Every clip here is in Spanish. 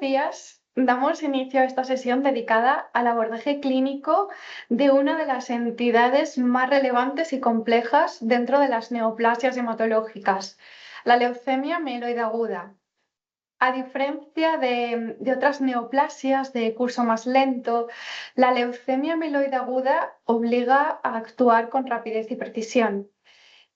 días damos inicio a esta sesión dedicada al abordaje clínico de una de las entidades más relevantes y complejas dentro de las neoplasias hematológicas, la leucemia mieloide aguda. A diferencia de otras neoplasias de curso más lento, la leucemia mieloide aguda obliga a actuar con rapidez y precisión.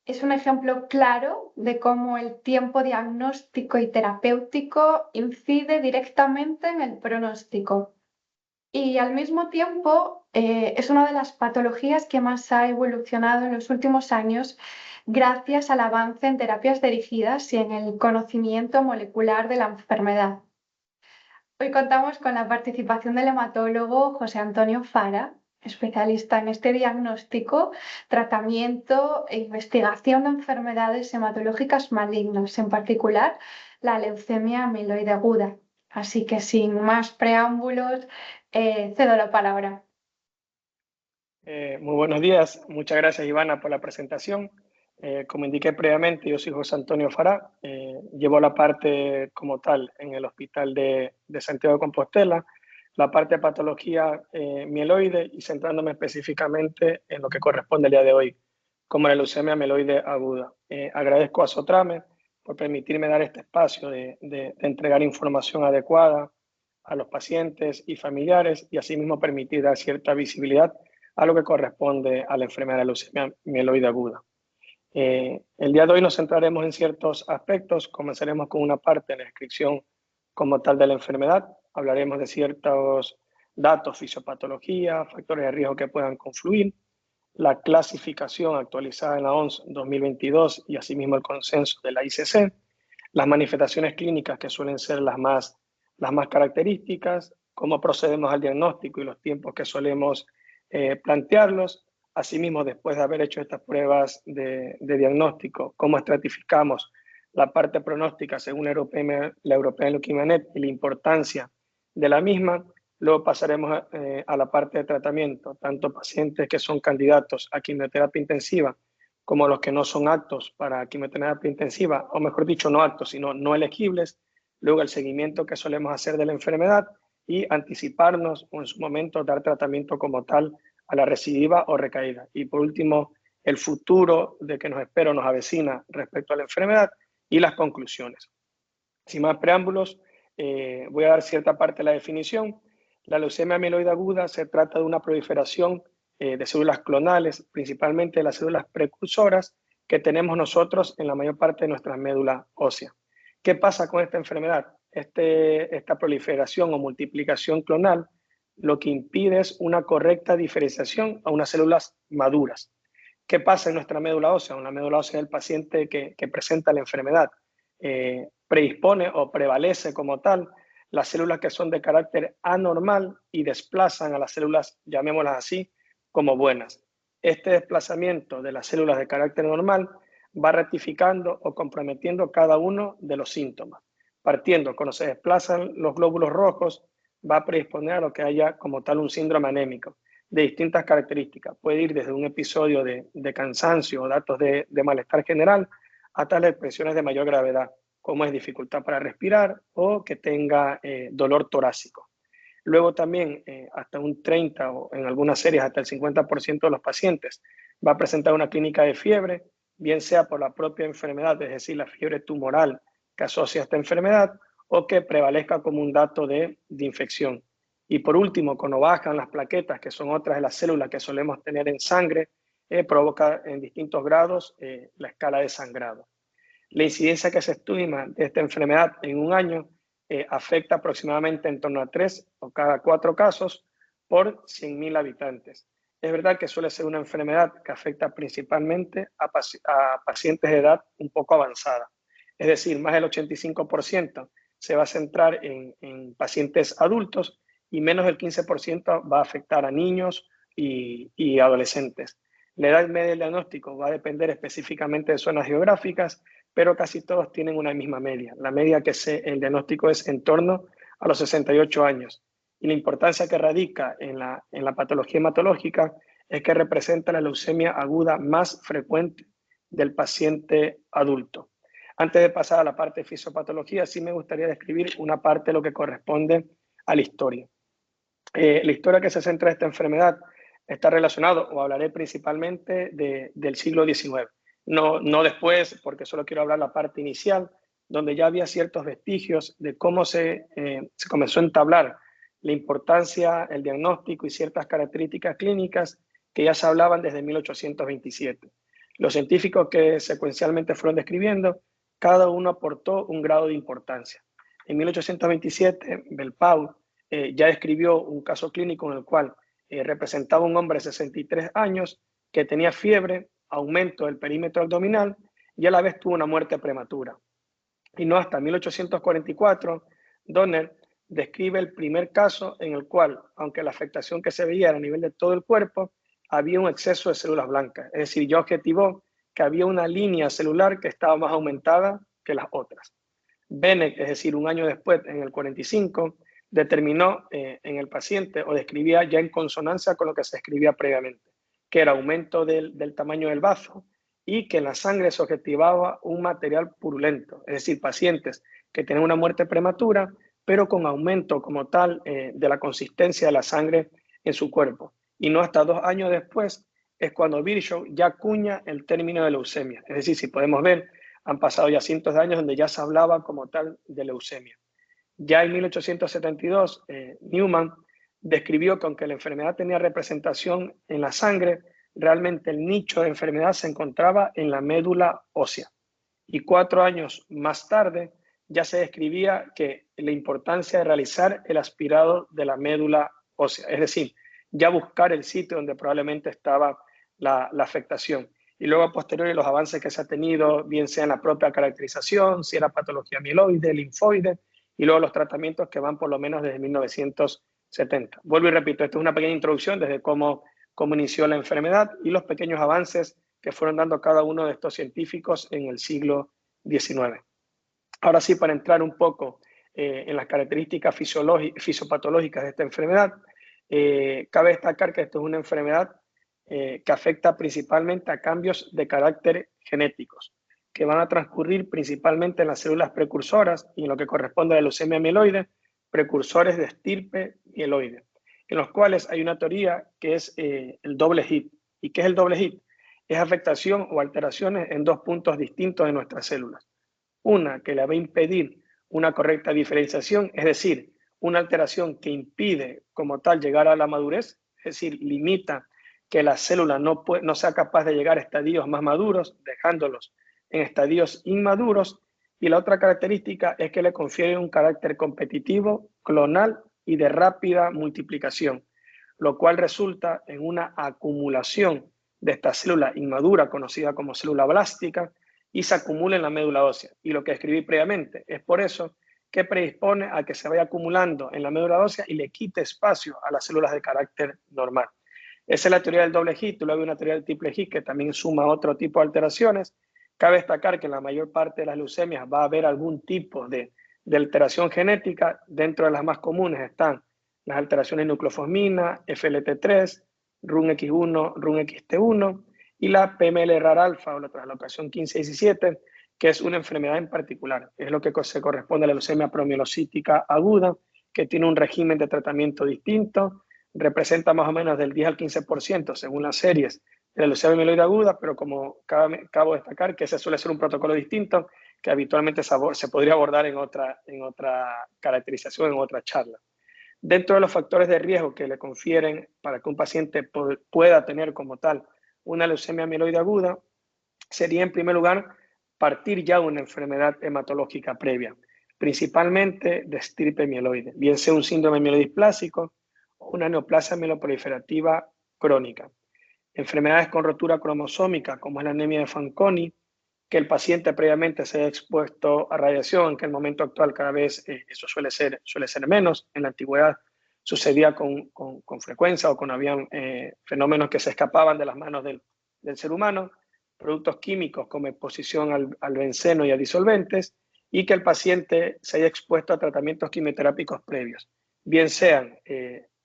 Es un ejemplo claro de cómo el tiempo diagnóstico y terapéutico incide directamente en el pronóstico. Y al mismo tiempo es una de las patologías que más ha evolucionado en los últimos años gracias al avance en terapias dirigidas y en el conocimiento molecular de la enfermedad. Hoy contamos con la participación del hematólogo José Antonio Fara, especialista en este diagnóstico, tratamiento e investigación de enfermedades hematológicas malignas, en particular la leucemia mieloide aguda. Así que sin más preámbulos, cedo la palabra. Muy buenos días, muchas gracias Ivana por la presentación. Como indiqué previamente, yo soy José Antonio Fará, llevo la parte como tal en el Hospital de Santiago de Compostela, la parte de patología mieloide y centrándome específicamente en lo que corresponde al día de hoy, como la leucemia mieloide aguda. Agradezco a Sotrame por permitirme dar este espacio de entregar información adecuada a los pacientes y familiares y asimismo permitir dar cierta visibilidad a lo que corresponde a la enfermedad de leucemia mieloide aguda. El día de hoy nos centraremos en ciertos aspectos. Comenzaremos con una parte en la descripción como tal de la enfermedad. Hablaremos de ciertos datos, fisiopatología, factores de riesgo que puedan confluir, la clasificación actualizada en la OMS 2022 y asimismo el consenso de la ICC, las manifestaciones clínicas que suelen ser las más características, cómo procedemos al diagnóstico y los tiempos que solemos plantearlos. Asimismo, después de haber hecho estas pruebas de diagnóstico, cómo estratificamos la parte pronóstica según la European Leukemia Net y la importancia de la misma. Luego pasaremos a la parte de tratamiento, tanto pacientes que son candidatos a quimioterapia intensiva como los que no son aptos para quimioterapia intensiva, o mejor dicho, no aptos, sino no elegibles. Luego el seguimiento que solemos hacer de la enfermedad y anticiparnos o en su momento dar tratamiento como tal a la recidiva o recaída. Y por último, el futuro de que nos espera o nos avecina respecto a la enfermedad y las conclusiones. Sin más preámbulos, voy a dar cierta parte de la definición. La leucemia mieloide aguda se trata de una proliferación de células clonales, principalmente las células precursoras que tenemos nosotros en la mayor parte de nuestra médula ósea. ¿Qué pasa con esta enfermedad? Esta proliferación o multiplicación clonal lo que impide es una correcta diferenciación a unas células maduras. ¿Qué pasa en nuestra médula ósea? En la médula ósea del paciente que presenta la enfermedad predispone o prevalece como tal las células que son de carácter anormal y desplazan a las células, llamémoslas así, como buenas. Este desplazamiento de las células de carácter normal va rectificando o comprometiendo cada uno de los síntomas. Partiendo, cuando se desplazan los glóbulos rojos, va a predisponer a lo que haya como tal un síndrome anémico de distintas características. Puede ir desde un episodio de cansancio o datos de malestar general hasta las expresiones de mayor gravedad, como es dificultad para respirar o que tenga dolor torácico. Luego también hasta un 30 o en algunas series hasta el 50% de los pacientes va a presentar una clínica de fiebre, bien sea por la propia enfermedad, es decir, la fiebre tumoral que asocia a esta enfermedad o que prevalezca como un dato de infección. Y por último, cuando bajan las plaquetas, que son otras de las células que solemos tener en sangre, provoca en distintos grados la escala de sangrado. La incidencia que se estima de esta enfermedad en un año afecta aproximadamente en torno a 3 o cada 4 casos por 100.000 habitantes. Es verdad que suele ser una enfermedad que afecta principalmente a pacientes de edad un poco avanzada. Es decir, más del 85% se va a centrar en pacientes adultos y menos del 15% va a afectar a niños y adolescentes. La edad media del diagnóstico va a depender específicamente de zonas geográficas, pero casi todos tienen una misma media. La media el diagnóstico es en torno a los 68 años. Y la importancia que radica en la patología hematológica es que representa la leucemia aguda más frecuente del paciente adulto. Antes de pasar a la parte de fisiopatología, sí me gustaría describir una parte de lo que corresponde a la historia. La historia que se centra en esta enfermedad está relacionado, o hablaré principalmente del siglo XIX. No después, porque solo quiero hablar la parte inicial, donde ya había ciertos vestigios de cómo se comenzó a entablar la importancia, el diagnóstico y ciertas características clínicas que ya se hablaban desde 1827. Los científicos que secuencialmente fueron describiendo, cada uno aportó un grado de importancia. En 1827, Belpau ya describió un caso clínico en el cual representaba un hombre de 63 años que tenía fiebre, aumento del perímetro abdominal y a la vez tuvo una muerte prematura. Y no hasta 1844, Donner describe el primer caso en el cual, aunque la afectación que se veía era a nivel de todo el cuerpo, había un exceso de células blancas. Es decir, ya objetivó que había una línea celular que estaba más aumentada que las otras. Bennett, es decir, un año después, en el 45, determinó en el paciente o describía ya en consonancia con lo que se escribía previamente, que era aumento del tamaño del bazo y que en la sangre se objetivaba un material purulento, es decir, pacientes que tienen una muerte prematura, pero con aumento como tal de la consistencia de la sangre en su cuerpo. Y no hasta 2 años después es cuando Virchow ya acuña el término de leucemia. Es decir, si podemos ver, han pasado ya cientos de años donde ya se hablaba como tal de leucemia. Ya en 1872, Newman describió que aunque la enfermedad tenía representación en la sangre, realmente el nicho de enfermedad se encontraba en la médula ósea. Y 4 años más tarde ya se describía que la importancia de realizar el aspirado de la médula ósea, es decir, ya buscar el sitio donde probablemente estaba la afectación. Y luego a posteriori los avances que se ha tenido, bien sea en la propia caracterización, si era patología mieloide, linfoide, y luego los tratamientos que van por lo menos desde 1970. Vuelvo y repito, esto es una pequeña introducción desde cómo inició la enfermedad y los pequeños avances que fueron dando cada uno de estos científicos en el siglo XIX. Ahora sí, para entrar un poco en las características fisiopatológicas de esta enfermedad, cabe destacar que esto es una enfermedad que afecta principalmente a cambios de carácter genéticos, que van a transcurrir principalmente en las células precursoras y en lo que corresponde a la leucemia mieloide, precursores de estirpe mieloide, en los cuales hay una teoría que es el doble hit. ¿Y qué es el doble hit? Es afectación o alteraciones en 2 puntos distintos de nuestras células. Una que le va a impedir una correcta diferenciación, es decir, una alteración que impide como tal llegar a la madurez, es decir, limita que la célula no sea capaz de llegar a estadios más maduros, dejándolos en estadios inmaduros. Y la otra característica es que le confiere un carácter competitivo, clonal y de rápida multiplicación, lo cual resulta en una acumulación de esta célula inmadura, conocida como célula blástica, y se acumula en la médula ósea. Y lo que escribí previamente es por eso que predispone a que se vaya acumulando en la médula ósea y le quite espacio a las células de carácter normal. Esa es la teoría del doble hit. Luego hay una teoría del triple hit que también suma otro tipo de alteraciones. Cabe destacar que en la mayor parte de las leucemias va a haber algún tipo de alteración genética. Dentro de las más comunes están las alteraciones nucleofosmina, FLT3, RUNX1, RUNXT1 y la PML-RAR-alfa o la translocación 15-17, que es una enfermedad en particular. Es lo que se corresponde a la leucemia promielocítica aguda, que tiene un régimen de tratamiento distinto, representa más o menos del 10 al 15% según las series de la leucemia mieloide aguda, pero como acabo de destacar que ese suele ser un protocolo distinto que habitualmente se podría abordar en otra caracterización, en otra charla. Dentro de los factores de riesgo que le confieren para que un paciente pueda tener como tal una leucemia mieloide aguda, sería en primer lugar partir ya una enfermedad hematológica previa, principalmente de estirpe mieloide, bien sea un síndrome mielodisplásico o una neoplasia mieloproliferativa crónica. Enfermedades con rotura cromosómica, como es la anemia de Fanconi, que el paciente previamente se haya expuesto a radiación, que en el momento actual cada vez eso suele ser menos. En la antigüedad sucedía con frecuencia o habían fenómenos que se escapaban de las manos del ser humano, productos químicos como exposición al benceno y a disolventes, y que el paciente se haya expuesto a tratamientos quimioterápicos previos, bien sean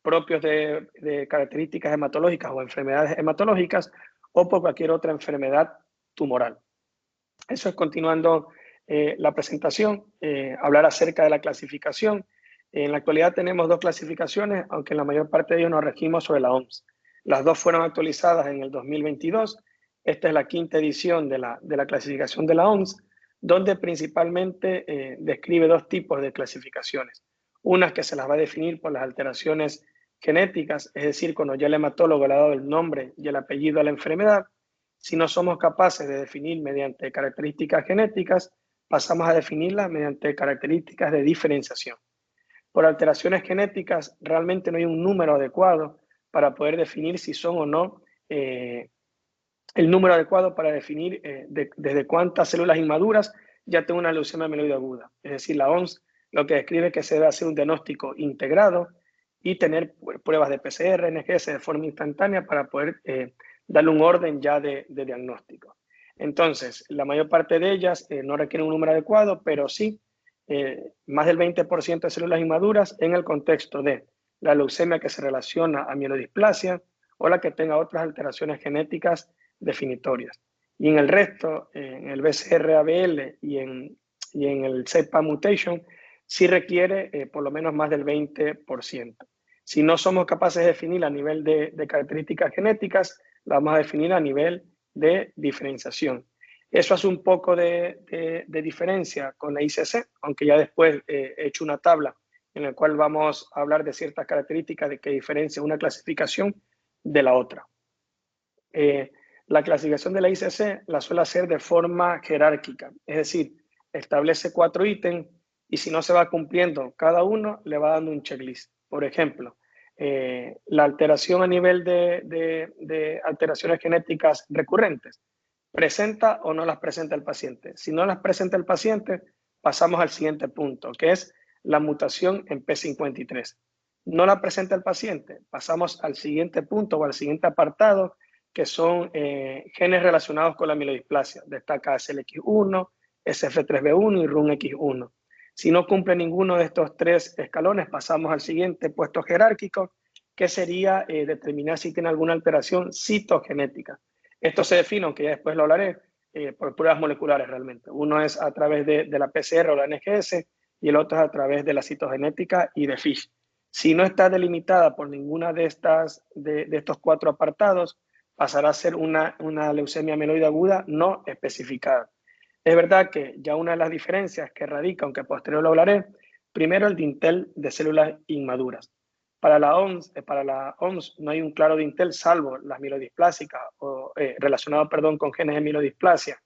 propios de características hematológicas o enfermedades hematológicas o por cualquier otra enfermedad tumoral. Eso es continuando la presentación, hablar acerca de la clasificación. En la actualidad tenemos dos clasificaciones, aunque en la mayor parte de ellos nos regimos sobre la OMS. Las dos fueron actualizadas en el 2022. Esta es la quinta edición de la clasificación de la OMS, donde principalmente describe dos tipos de clasificaciones. Unas que se las va a definir por las alteraciones genéticas, es decir, cuando ya el hematólogo le ha dado el nombre y el apellido a la enfermedad. Si no somos capaces de definir mediante características genéticas, pasamos a definirla mediante características de diferenciación. Por alteraciones genéticas, realmente no hay un número adecuado para poder definir si son o no el número adecuado para definir desde cuántas células inmaduras ya tengo una leucemia mieloide aguda. Es decir, la OMS lo que describe es que se debe hacer un diagnóstico integrado y tener pruebas de PCR, NGS de forma instantánea para poder darle un orden ya de diagnóstico. Entonces, la mayor parte de ellas no requieren un número adecuado, pero sí más del 20% de células inmaduras en el contexto de la leucemia que se relaciona a mielodisplasia o la que tenga otras alteraciones genéticas definitorias. Y en el resto, en el BCR-ABL y en el CEPA mutation, sí requiere por lo menos más del 20%. Si no somos capaces de definir a nivel de características genéticas, la vamos a definir a nivel de diferenciación. Eso hace un poco de diferencia con la ICC, aunque ya después he hecho una tabla en la cual vamos a hablar de ciertas características de que diferencia una clasificación de la otra. La clasificación de la ICC la suele hacer de forma jerárquica, es decir, establece 4 ítems y si no se va cumpliendo cada uno, le va dando un checklist. Por ejemplo, la alteración a nivel de alteraciones genéticas recurrentes, ¿presenta o no las presenta el paciente? Si no las presenta el paciente, pasamos al siguiente punto, que es la mutación en P53. No la presenta el paciente, pasamos al siguiente punto o al siguiente apartado, que son genes relacionados con la mielodisplasia. Destaca SLX1, SF3B1 y RUNX1. Si no cumple ninguno de estos 3 escalones, pasamos al siguiente puesto jerárquico, que sería determinar si tiene alguna alteración citogenética. Esto se define, aunque ya después lo hablaré, por pruebas moleculares realmente. Uno es a través de la PCR o la NGS y el otro es a través de la citogenética y de FISH. Si no está delimitada por ninguna de estos 4 apartados, pasará a ser una leucemia mieloide aguda no especificada. Es verdad que ya una de las diferencias que radica, aunque posterior lo hablaré, primero el dintel de células inmaduras. Para la OMS no hay un claro dintel salvo las mielodisplásicas o relacionado con genes de mielodisplasia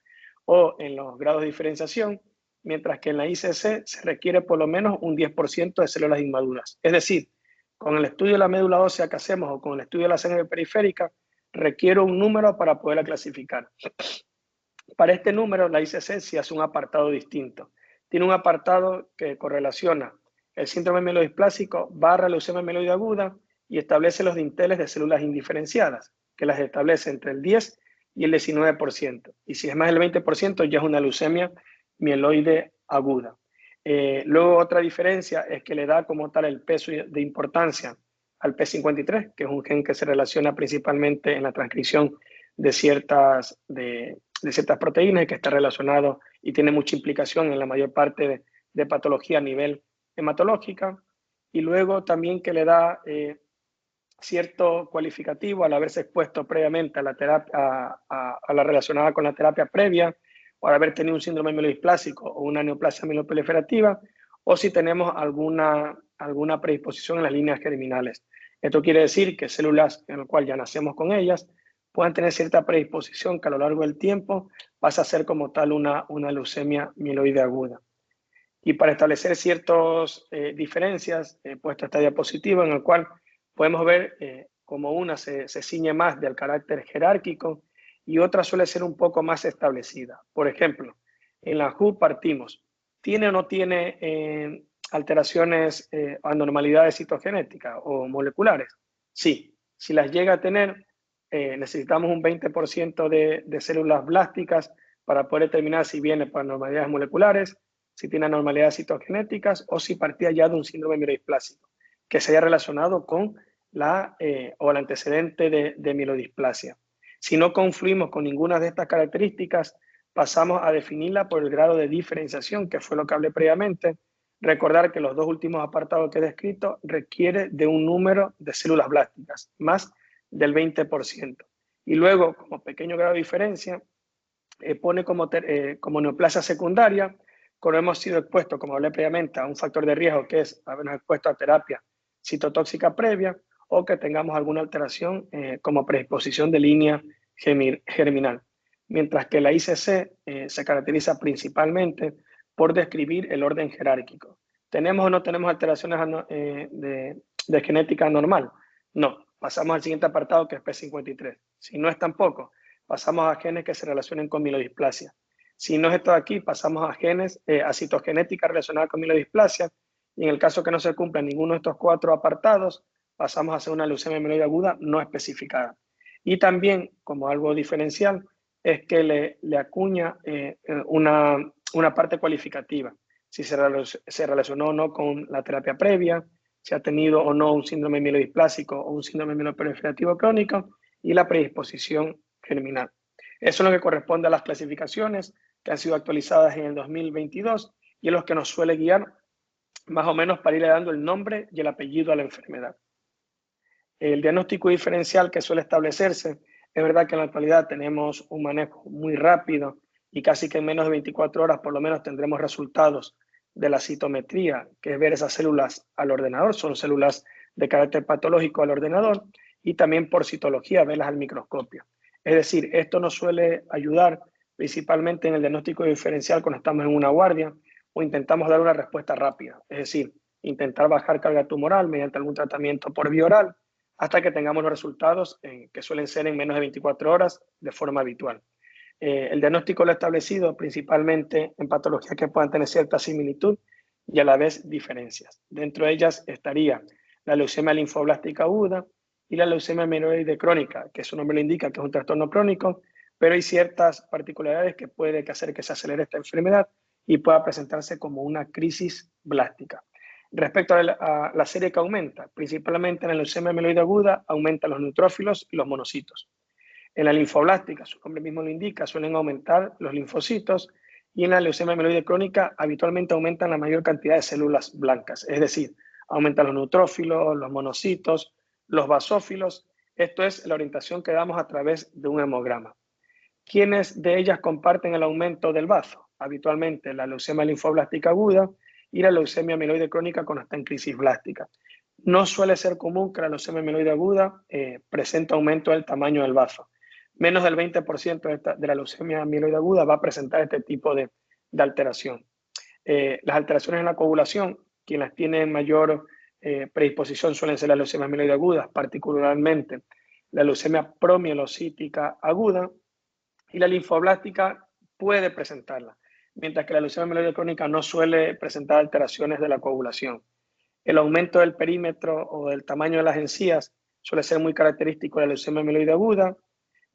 o en los grados de diferenciación, mientras que en la ICC se requiere por lo menos un 10% de células inmaduras. Es decir, con el estudio de la médula ósea que hacemos o con el estudio de la sangre periférica, requiero un número para poderla clasificar. Para este número, la ICC sí hace un apartado distinto. Tiene un apartado que correlaciona el síndrome mielodisplásico / leucemia mieloide aguda y establece los dinteles de células indiferenciadas, que las establece entre el 10 y el 19%. Y si es más del 20%, ya es una leucemia mieloide aguda. Luego, otra diferencia es que le da como tal el peso de importancia al P53, que es un gen que se relaciona principalmente en la transcripción de ciertas proteínas y que está relacionado y tiene mucha implicación en la mayor parte de patología a nivel hematológica. Y luego también que le da cierto cualificativo al haberse expuesto previamente a la terapia, a la relacionada con la terapia previa, o al haber tenido un síndrome mielodisplásico o una neoplasia mieloproliferativa, o si tenemos alguna predisposición en las líneas germinales. Esto quiere decir que células en las cuales ya nacemos con ellas puedan tener cierta predisposición que a lo largo del tiempo pasa a ser como tal una leucemia mieloide aguda. Y para establecer ciertas diferencias, he puesto esta diapositiva en la cual podemos ver cómo una se ciñe más del carácter jerárquico y otra suele ser un poco más establecida. Por ejemplo, en la WHO partimos, ¿tiene o no tiene alteraciones, anormalidades citogenéticas o moleculares? Sí, si las llega a tener, necesitamos un 20% de células blásticas para poder determinar si viene por anormalidades moleculares, si tiene anormalidades citogenéticas o si partía ya de un síndrome mielodisplásico que se haya relacionado con el antecedente de mielodisplasia. Si no confluimos con ninguna de estas características, pasamos a definirla por el grado de diferenciación, que fue lo que hablé previamente. Recordar que los dos últimos apartados que he descrito requiere de un número de células blásticas, más del 20%. Y luego, como pequeño grado de diferencia, pone como neoplasia secundaria, cuando hemos sido expuestos, como hablé previamente, a un factor de riesgo que es habernos expuesto a terapia citotóxica previa o que tengamos alguna alteración como predisposición de línea germinal. Mientras que la ICC se caracteriza principalmente por describir el orden jerárquico. ¿Tenemos o no tenemos alteraciones de genética normal? No. Pasamos al siguiente apartado, que es P53. Si no es tampoco, pasamos a genes que se relacionen con mielodisplasia. Si no es esto de aquí, pasamos a genes, a citogenética relacionada con mielodisplasia. Y en el caso que no se cumpla ninguno de estos 4 apartados, pasamos a hacer una leucemia mieloide aguda no especificada. Y también, como algo diferencial, es que le acuña una parte cualificativa. Si se relacionó o no con la terapia previa, si ha tenido o no un síndrome mielodisplásico o un síndrome mieloproliferativo crónico y la predisposición germinal. Eso es lo que corresponde a las clasificaciones que han sido actualizadas en el 2022 y es lo que nos suele guiar más o menos para irle dando el nombre y el apellido a la enfermedad. El diagnóstico diferencial que suele establecerse, es verdad que en la actualidad tenemos un manejo muy rápido y casi que en menos de 24 horas por lo menos tendremos resultados de la citometría, que es ver esas células al ordenador, son células de carácter patológico al ordenador, y también por citología, verlas al microscopio. Es decir, esto nos suele ayudar principalmente en el diagnóstico diferencial cuando estamos en una guardia o intentamos dar una respuesta rápida, es decir, intentar bajar carga tumoral mediante algún tratamiento por vía oral hasta que tengamos los resultados que suelen ser en menos de 24 horas de forma habitual. El diagnóstico lo he establecido principalmente en patologías que puedan tener cierta similitud y a la vez diferencias. Dentro de ellas estaría la leucemia linfoblástica aguda y la leucemia mieloide crónica, que su nombre lo indica que es un trastorno crónico, pero hay ciertas particularidades que puede hacer que se acelere esta enfermedad y pueda presentarse como una crisis blástica. Respecto a la serie que aumenta, principalmente en la leucemia mieloide aguda, aumentan los neutrófilos y los monocitos. En la linfoblástica, su nombre mismo lo indica, suelen aumentar los linfocitos y en la leucemia mieloide crónica habitualmente aumentan la mayor cantidad de células blancas, es decir, aumentan los neutrófilos, los monocitos, los basófilos. Esto es la orientación que damos a través de un hemograma. ¿Quiénes de ellas comparten el aumento del bazo? Habitualmente la leucemia linfoblástica aguda y la leucemia mieloide crónica cuando está en crisis blástica. No suele ser común que la leucemia mieloide aguda presente aumento del tamaño del bazo. Menos del 20% de la leucemia mieloide aguda va a presentar este tipo de alteración. Las alteraciones en la coagulación, quienes tienen mayor predisposición suelen ser las leucemias mieloide agudas, particularmente la leucemia promielocítica aguda, y la linfoblástica puede presentarla, mientras que la leucemia mieloide crónica no suele presentar alteraciones de la coagulación. El aumento del perímetro o del tamaño de las encías suele ser muy característico de la leucemia mieloide aguda.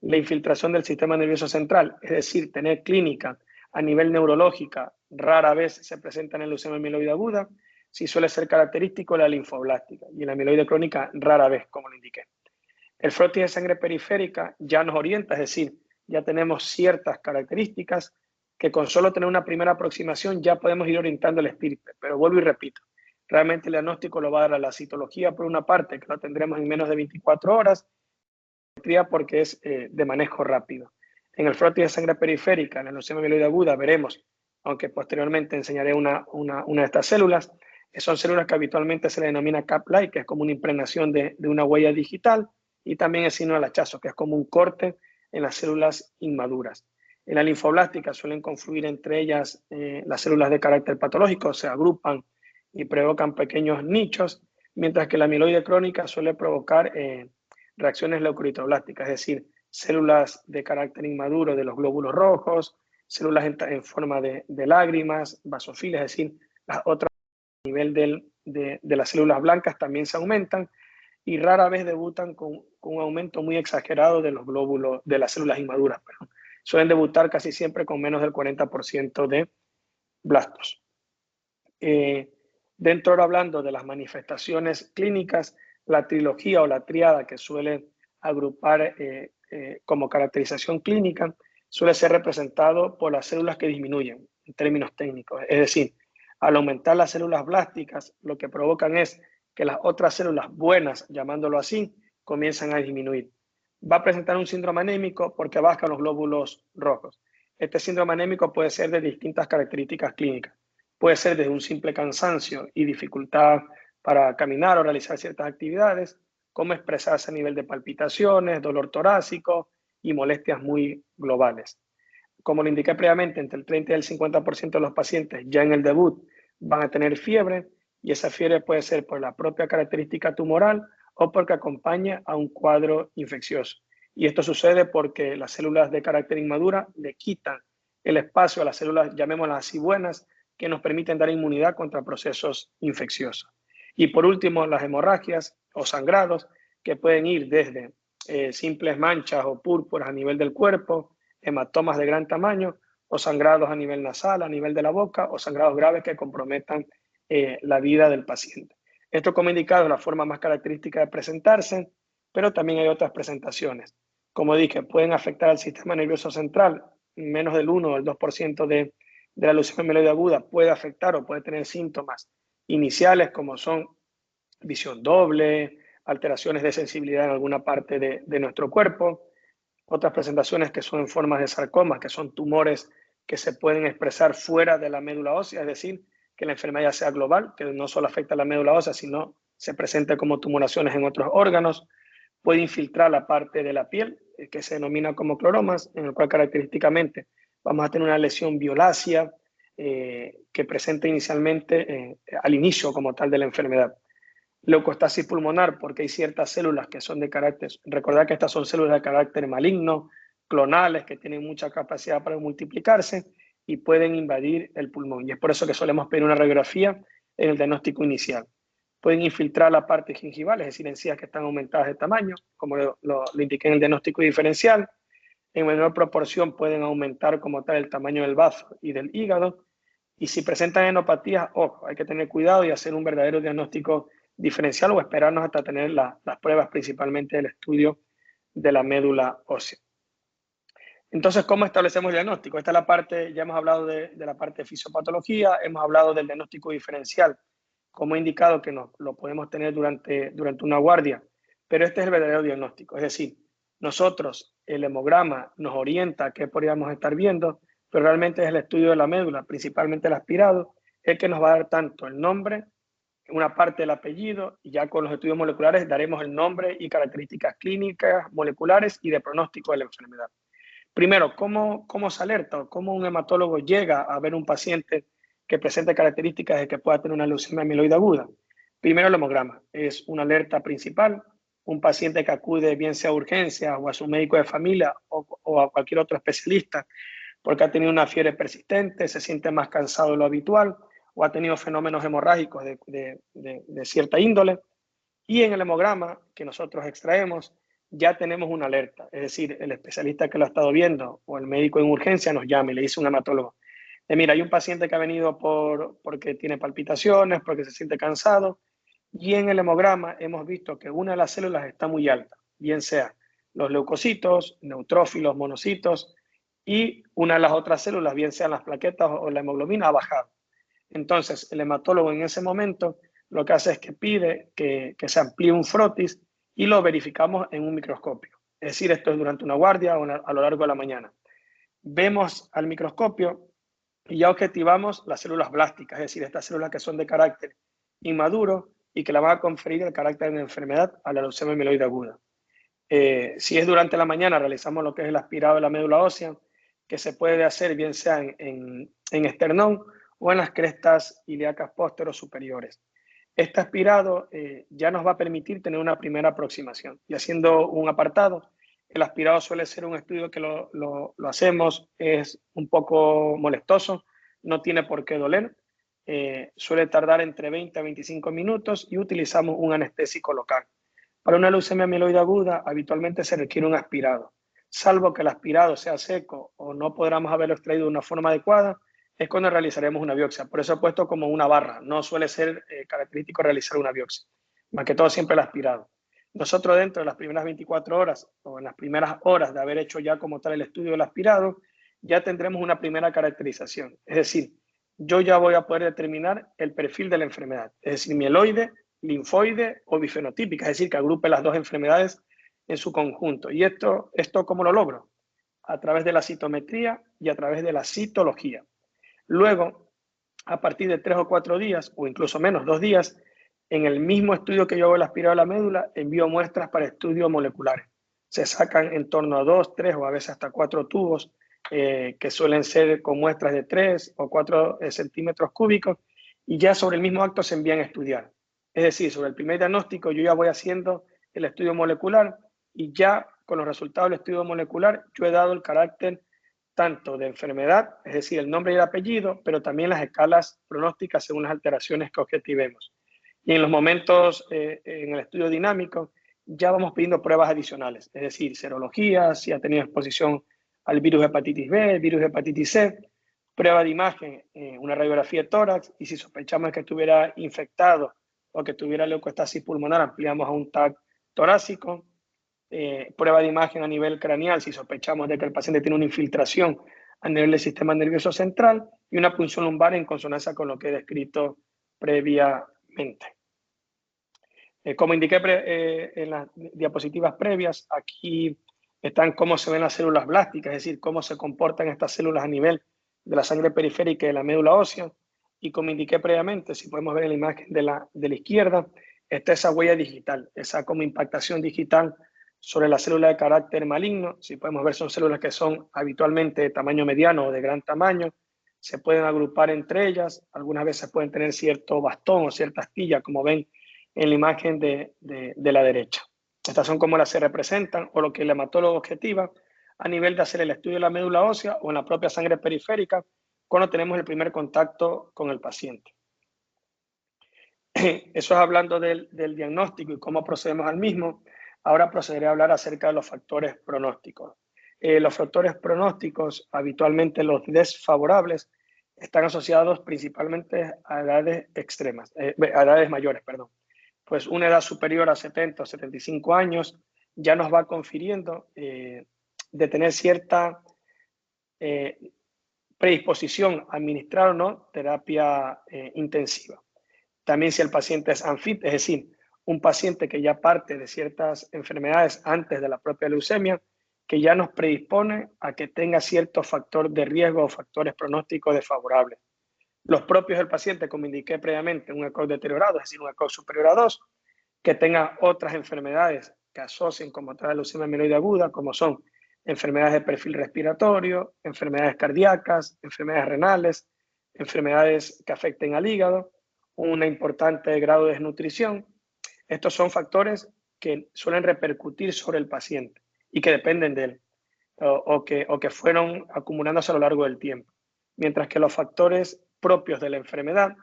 La infiltración del sistema nervioso central, es decir, tener clínica a nivel neurológica, rara vez se presenta en la leucemia mieloide aguda, sí suele ser característico de la linfoblástica, y en la mieloide crónica rara vez, como lo indiqué. El frotis de sangre periférica ya nos orienta, es decir, ya tenemos ciertas características que con solo tener una primera aproximación ya podemos ir orientando el estirpe, pero vuelvo y repito, realmente el diagnóstico lo va a dar a la citología por una parte, que lo tendremos en menos de 24 horas, porque es de manejo rápido. En el frotis de sangre periférica, en la leucemia mieloide aguda, veremos, aunque posteriormente enseñaré una de estas células, son células que habitualmente se le denomina CAP-like, que es como una impregnación de una huella digital, y también el signo del hachazo, que es como un corte en las células inmaduras. En la linfoblástica suelen confluir entre ellas las células de carácter patológico, se agrupan y provocan pequeños nichos, mientras que la mieloide crónica suele provocar reacciones leucoritroblásticas, es decir, células de carácter inmaduro de los glóbulos rojos, células en forma de lágrimas, basofilas, es decir, las otras a nivel de las células blancas también se aumentan y rara vez debutan con un aumento muy exagerado de los glóbulos, de las células inmaduras. Pero suelen debutar casi siempre con menos del 40% de blastos. Dentro ahora hablando de las manifestaciones clínicas, la trilogía o la triada que suele agrupar como caracterización clínica suele ser representado por las células que disminuyen, en términos técnicos. Es decir, al aumentar las células blásticas, lo que provocan es que las otras células buenas, llamándolo así, comienzan a disminuir. Va a presentar un síndrome anémico porque bajan los glóbulos rojos. Este síndrome anémico puede ser de distintas características clínicas. Puede ser desde un simple cansancio y dificultad para caminar o realizar ciertas actividades, como expresarse a nivel de palpitaciones, dolor torácico y molestias muy globales. Como lo indiqué previamente, entre el 30 y el 50% de los pacientes ya en el debut van a tener fiebre, y esa fiebre puede ser por la propia característica tumoral o porque acompaña a un cuadro infeccioso. Y esto sucede porque las células de carácter inmadura le quitan el espacio a las células, llamémoslas así, buenas, que nos permiten dar inmunidad contra procesos infecciosos. Y por último, las hemorragias o sangrados, que pueden ir desde simples manchas o púrpuras a nivel del cuerpo, hematomas de gran tamaño, o sangrados a nivel nasal, a nivel de la boca, o sangrados graves que comprometan la vida del paciente. Esto, como indicado, es la forma más característica de presentarse, pero también hay otras presentaciones. Como dije, pueden afectar al sistema nervioso central. Menos del 1 o el 2% de la leucemia mieloide aguda puede afectar o puede tener síntomas iniciales como son visión doble, alteraciones de sensibilidad en alguna parte de nuestro cuerpo. Otras presentaciones que son en formas de sarcomas, que son tumores que se pueden expresar fuera de la médula ósea, es decir, que la enfermedad ya sea global, que no solo afecta a la médula ósea, sino se presenta como tumoraciones en otros órganos. Puede infiltrar la parte de la piel, que se denomina como cloromas, en el cual característicamente vamos a tener una lesión violácea que presenta inicialmente al inicio como tal de la enfermedad. Leucostasis pulmonar, porque hay ciertas células que son de carácter, recordad que estas son células de carácter maligno, clonales, que tienen mucha capacidad para multiplicarse y pueden invadir el pulmón. Y es por eso que solemos pedir una radiografía en el diagnóstico inicial. Pueden infiltrar la parte gingival, es decir, encías que están aumentadas de tamaño, como lo indiqué en el diagnóstico diferencial. En menor proporción pueden aumentar como tal el tamaño del bazo y del hígado. Y si presentan enopatías, ojo, hay que tener cuidado y hacer un verdadero diagnóstico diferencial o esperarnos hasta tener las pruebas, principalmente del estudio de la médula ósea. Entonces, ¿cómo establecemos el diagnóstico? Esta es la parte, ya hemos hablado de la parte de fisiopatología, hemos hablado del diagnóstico diferencial, como he indicado que lo podemos tener durante una guardia, pero este es el verdadero diagnóstico, es decir, nosotros, el hemograma nos orienta a qué podríamos estar viendo, pero realmente es el estudio de la médula, principalmente el aspirado, el que nos va a dar tanto el nombre, una parte del apellido, y ya con los estudios moleculares daremos el nombre y características clínicas, moleculares y de pronóstico de la enfermedad. Primero, ¿cómo se alerta o cómo un hematólogo llega a ver un paciente que presente características de que pueda tener una leucemia mieloide aguda? Primero, el hemograma es una alerta principal. Un paciente que acude bien sea a urgencias o a su médico de familia o a cualquier otro especialista porque ha tenido una fiebre persistente, se siente más cansado de lo habitual o ha tenido fenómenos hemorrágicos de cierta índole. Y en el hemograma que nosotros extraemos ya tenemos una alerta, es decir, el especialista que lo ha estado viendo o el médico en urgencia nos llama y le dice a un hematólogo, mira, hay un paciente que ha venido porque tiene palpitaciones, porque se siente cansado, y en el hemograma hemos visto que una de las células está muy alta, bien sea los leucocitos, neutrófilos, monocitos, y una de las otras células, bien sean las plaquetas o la hemoglobina, ha bajado. Entonces, el hematólogo en ese momento lo que hace es que pide que se amplíe un frotis y lo verificamos en un microscopio. Es decir, esto es durante una guardia o a lo largo de la mañana. Vemos al microscopio y ya objetivamos las células blásticas, es decir, estas células que son de carácter inmaduro y que le van a conferir el carácter de enfermedad a la leucemia mieloide aguda. Si es durante la mañana, realizamos lo que es el aspirado de la médula ósea, que se puede hacer bien sea en esternón o en las crestas ilíacas pósteros superiores. Este aspirado ya nos va a permitir tener una primera aproximación. Y haciendo un apartado, el aspirado suele ser un estudio que lo hacemos, es un poco molestoso, no tiene por qué doler, suele tardar entre 20 a 25 minutos y utilizamos un anestésico local. Para una leucemia mieloide aguda, habitualmente se requiere un aspirado. Salvo que el aspirado sea seco o no podamos haberlo extraído de una forma adecuada, es cuando realizaremos una biopsia. Por eso he puesto como una barra. No suele ser característico realizar una biopsia. Más que todo siempre el aspirado. Nosotros dentro de las primeras 24 horas o en las primeras horas de haber hecho ya como tal el estudio del aspirado, ya tendremos una primera caracterización. Es decir, yo ya voy a poder determinar el perfil de la enfermedad, es decir, mieloide, linfoide o bifenotípica, es decir, que agrupe las dos enfermedades en su conjunto. ¿Y esto cómo lo logro? A través de la citometría y a través de la citología. Luego, a partir de 3 o 4 días, o incluso menos, 2 días, en el mismo estudio que yo hago el aspirado a la médula, envío muestras para estudios moleculares. Se sacan en torno a 2, 3 o a veces hasta 4 tubos, que suelen ser con muestras de 3 o 4 centímetros cúbicos, y ya sobre el mismo acto se envían a estudiar. Es decir, sobre el primer diagnóstico yo ya voy haciendo el estudio molecular y ya con los resultados del estudio molecular yo he dado el carácter tanto de enfermedad, es decir, el nombre y el apellido, pero también las escalas pronósticas según las alteraciones que objetivemos. Y en los momentos, en el estudio dinámico, ya vamos pidiendo pruebas adicionales, es decir, serología, si ha tenido exposición al virus hepatitis B, virus hepatitis C, prueba de imagen, una radiografía de tórax, y si sospechamos que estuviera infectado o que tuviera leucostasis pulmonar, ampliamos a un TAC torácico, prueba de imagen a nivel craneal, si sospechamos de que el paciente tiene una infiltración a nivel del sistema nervioso central, y una punción lumbar en consonancia con lo que he descrito previamente. Como indiqué en las diapositivas previas, aquí están cómo se ven las células blásticas, es decir, cómo se comportan estas células a nivel de la sangre periférica y de la médula ósea. Y como indiqué previamente, si podemos ver en la imagen de la izquierda, está esa huella digital, esa como impactación digital sobre la célula de carácter maligno. Si podemos ver, son células que son habitualmente de tamaño mediano o de gran tamaño. Se pueden agrupar entre ellas, algunas veces pueden tener cierto bastón o cierta astilla, como ven en la imagen de la derecha. Estas son como las se representan o lo que el hematólogo objetiva a nivel de hacer el estudio de la médula ósea o en la propia sangre periférica cuando tenemos el primer contacto con el paciente. Eso es hablando del diagnóstico y cómo procedemos al mismo. Ahora procederé a hablar acerca de los factores pronósticos. Los factores pronósticos, habitualmente los desfavorables, están asociados principalmente a edades extremas, a edades mayores, perdón. Pues una edad superior a 70 o 75 años ya nos va confiriendo de tener cierta predisposición a administrar o no terapia intensiva. También si el paciente es unfit, es decir, un paciente que ya parte de ciertas enfermedades antes de la propia leucemia, que ya nos predispone a que tenga cierto factor de riesgo o factores pronósticos desfavorables. Los propios del paciente, como indiqué previamente, un ECOG deteriorado, es decir, un ECOG superior a 2, que tenga otras enfermedades que asocien como tal la leucemia mieloide aguda, como son enfermedades de perfil respiratorio, enfermedades cardíacas, enfermedades renales, enfermedades que afecten al hígado, un importante grado de desnutrición. Estos son factores que suelen repercutir sobre el paciente y que dependen de él o que fueron acumulándose a lo largo del tiempo. Mientras que los factores propios de la enfermedad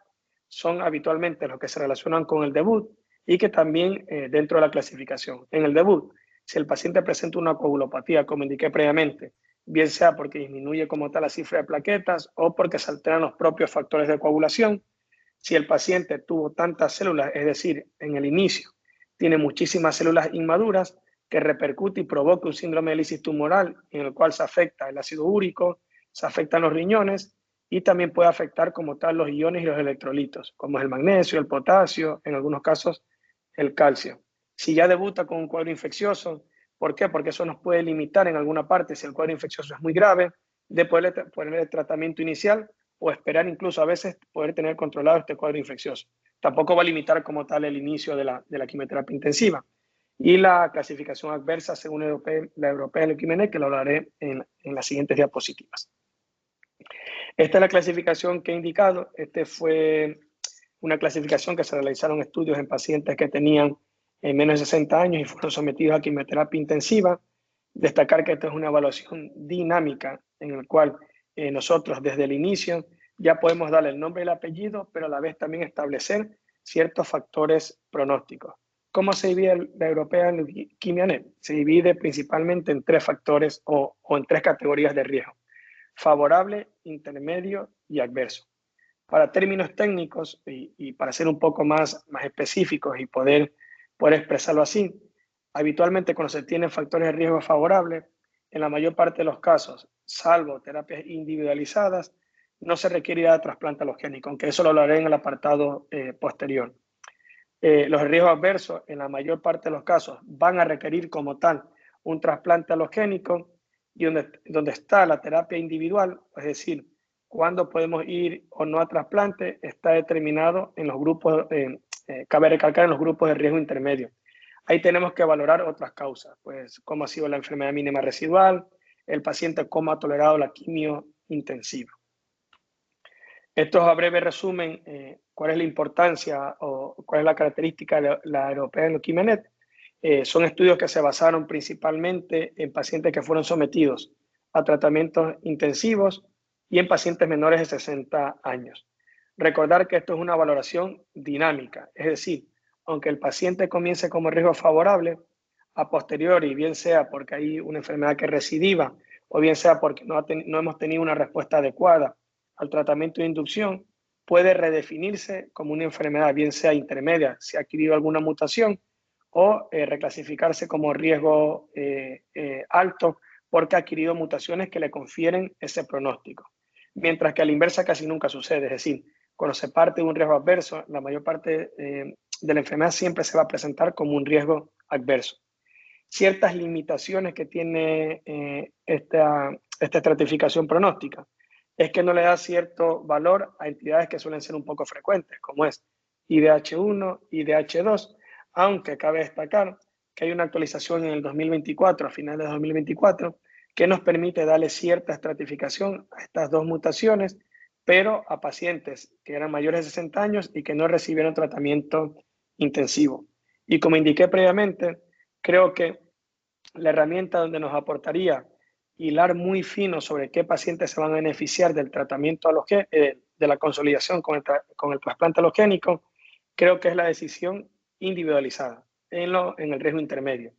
son habitualmente los que se relacionan con el debut y que también dentro de la clasificación. En el debut, si el paciente presenta una coagulopatía, como indiqué previamente, bien sea porque disminuye como tal la cifra de plaquetas o porque se alteran los propios factores de coagulación, si el paciente tuvo tantas células, es decir, en el inicio tiene muchísimas células inmaduras, que repercute y provoca un síndrome de lisis tumoral en el cual se afecta el ácido úrico, se afectan los riñones y también puede afectar como tal los iones y los electrolitos, como es el magnesio, el potasio, en algunos casos el calcio. Si ya debuta con un cuadro infeccioso, ¿por qué? Porque eso nos puede limitar en alguna parte, si el cuadro infeccioso es muy grave, de poder poner el tratamiento inicial o esperar incluso a veces poder tener controlado este cuadro infeccioso. Tampoco va a limitar como tal el inicio de la quimioterapia intensiva. Y la clasificación adversa según la Europea Leuquimia, que lo hablaré en las siguientes diapositivas. Esta es la clasificación que he indicado. Este fue una clasificación que se realizaron estudios en pacientes que tenían menos de 60 años y fueron sometidos a quimioterapia intensiva. Destacar que esta es una evaluación dinámica en la cual nosotros desde el inicio ya podemos darle el nombre y el apellido, pero a la vez también establecer ciertos factores pronósticos. ¿Cómo se divide la Europea Leuquimia Net? Se divide principalmente en 3 factores o en 3 categorías de riesgo: favorable, intermedio y adverso. Para términos técnicos y para ser un poco más específicos y poder expresarlo así, Habitualmente, cuando se tienen factores de riesgo favorables, en la mayor parte de los casos, salvo terapias individualizadas, no se requerirá trasplante alogénico, aunque eso lo hablaré en el apartado posterior. Los riesgos adversos, en la mayor parte de los casos, van a requerir como tal un trasplante alogénico, y donde está la terapia individual, es decir, cuándo podemos ir o no a trasplante, está determinado en los grupos, cabe recalcar, en los grupos de riesgo intermedio. Ahí tenemos que valorar otras causas, pues cómo ha sido la enfermedad mínima residual, el paciente cómo ha tolerado la quimio intensiva. Esto es a breve resumen cuál es la importancia o cuál es la característica de la European Leukemia Net. Son estudios que se basaron principalmente en pacientes que fueron sometidos a tratamientos intensivos y en pacientes menores de 60 años. Recordar que esto es una valoración dinámica, es decir, aunque el paciente comience como riesgo favorable, a posteriori, bien sea porque hay una enfermedad que recidiva o bien sea porque no hemos tenido una respuesta adecuada al tratamiento de inducción, puede redefinirse como una enfermedad, bien sea intermedia, si ha adquirido alguna mutación, o reclasificarse como riesgo alto porque ha adquirido mutaciones que le confieren ese pronóstico. Mientras que a la inversa casi nunca sucede, es decir, cuando se parte de un riesgo adverso, la mayor parte de la enfermedad siempre se va a presentar como un riesgo adverso. Ciertas limitaciones que tiene esta estratificación pronóstica es que no le da cierto valor a entidades que suelen ser un poco frecuentes, como es IDH1, IDH2, aunque cabe destacar que hay una actualización en el 2024, a finales de 2024, que nos permite darle cierta estratificación a estas dos mutaciones, pero a pacientes que eran mayores de 60 años y que no recibieron tratamiento intensivo. Y como indiqué previamente, creo que la herramienta donde nos aportaría hilar muy fino sobre qué pacientes se van a beneficiar del tratamiento de la consolidación con el trasplante alogénico, creo que es la decisión individualizada en el riesgo intermedio,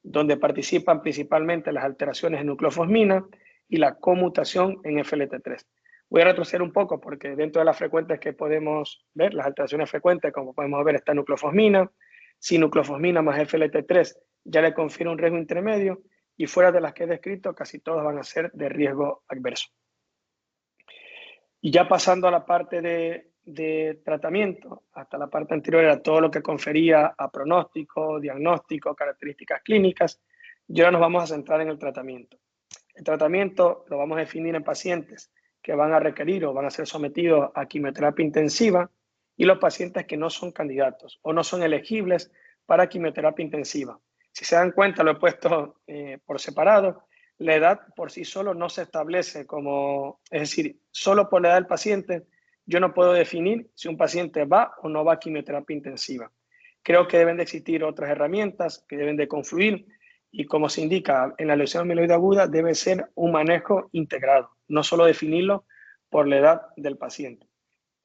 donde participan principalmente las alteraciones en nucleofosmina y la conmutación en FLT3. Voy a retroceder un poco porque dentro de las frecuentes que podemos ver, las alteraciones frecuentes, como podemos ver, está nucleofosmina. Si nucleofosmina más FLT3 ya le confiere un riesgo intermedio, y fuera de las que he descrito, casi todas van a ser de riesgo adverso. Y ya pasando a la parte de tratamiento, hasta la parte anterior era todo lo que confería a pronóstico, diagnóstico, características clínicas, y ahora nos vamos a centrar en el tratamiento. El tratamiento lo vamos a definir en pacientes que van a requerir o van a ser sometidos a quimioterapia intensiva y los pacientes que no son candidatos o no son elegibles para quimioterapia intensiva. Si se dan cuenta, lo he puesto por separado. La edad por sí solo no se establece como, es decir, solo por la edad del paciente, yo no puedo definir si un paciente va o no va a quimioterapia intensiva. Creo que deben de existir otras herramientas que deben de confluir y, como se indica en la leucemia mieloide aguda, debe ser un manejo integrado, no solo definirlo por la edad del paciente.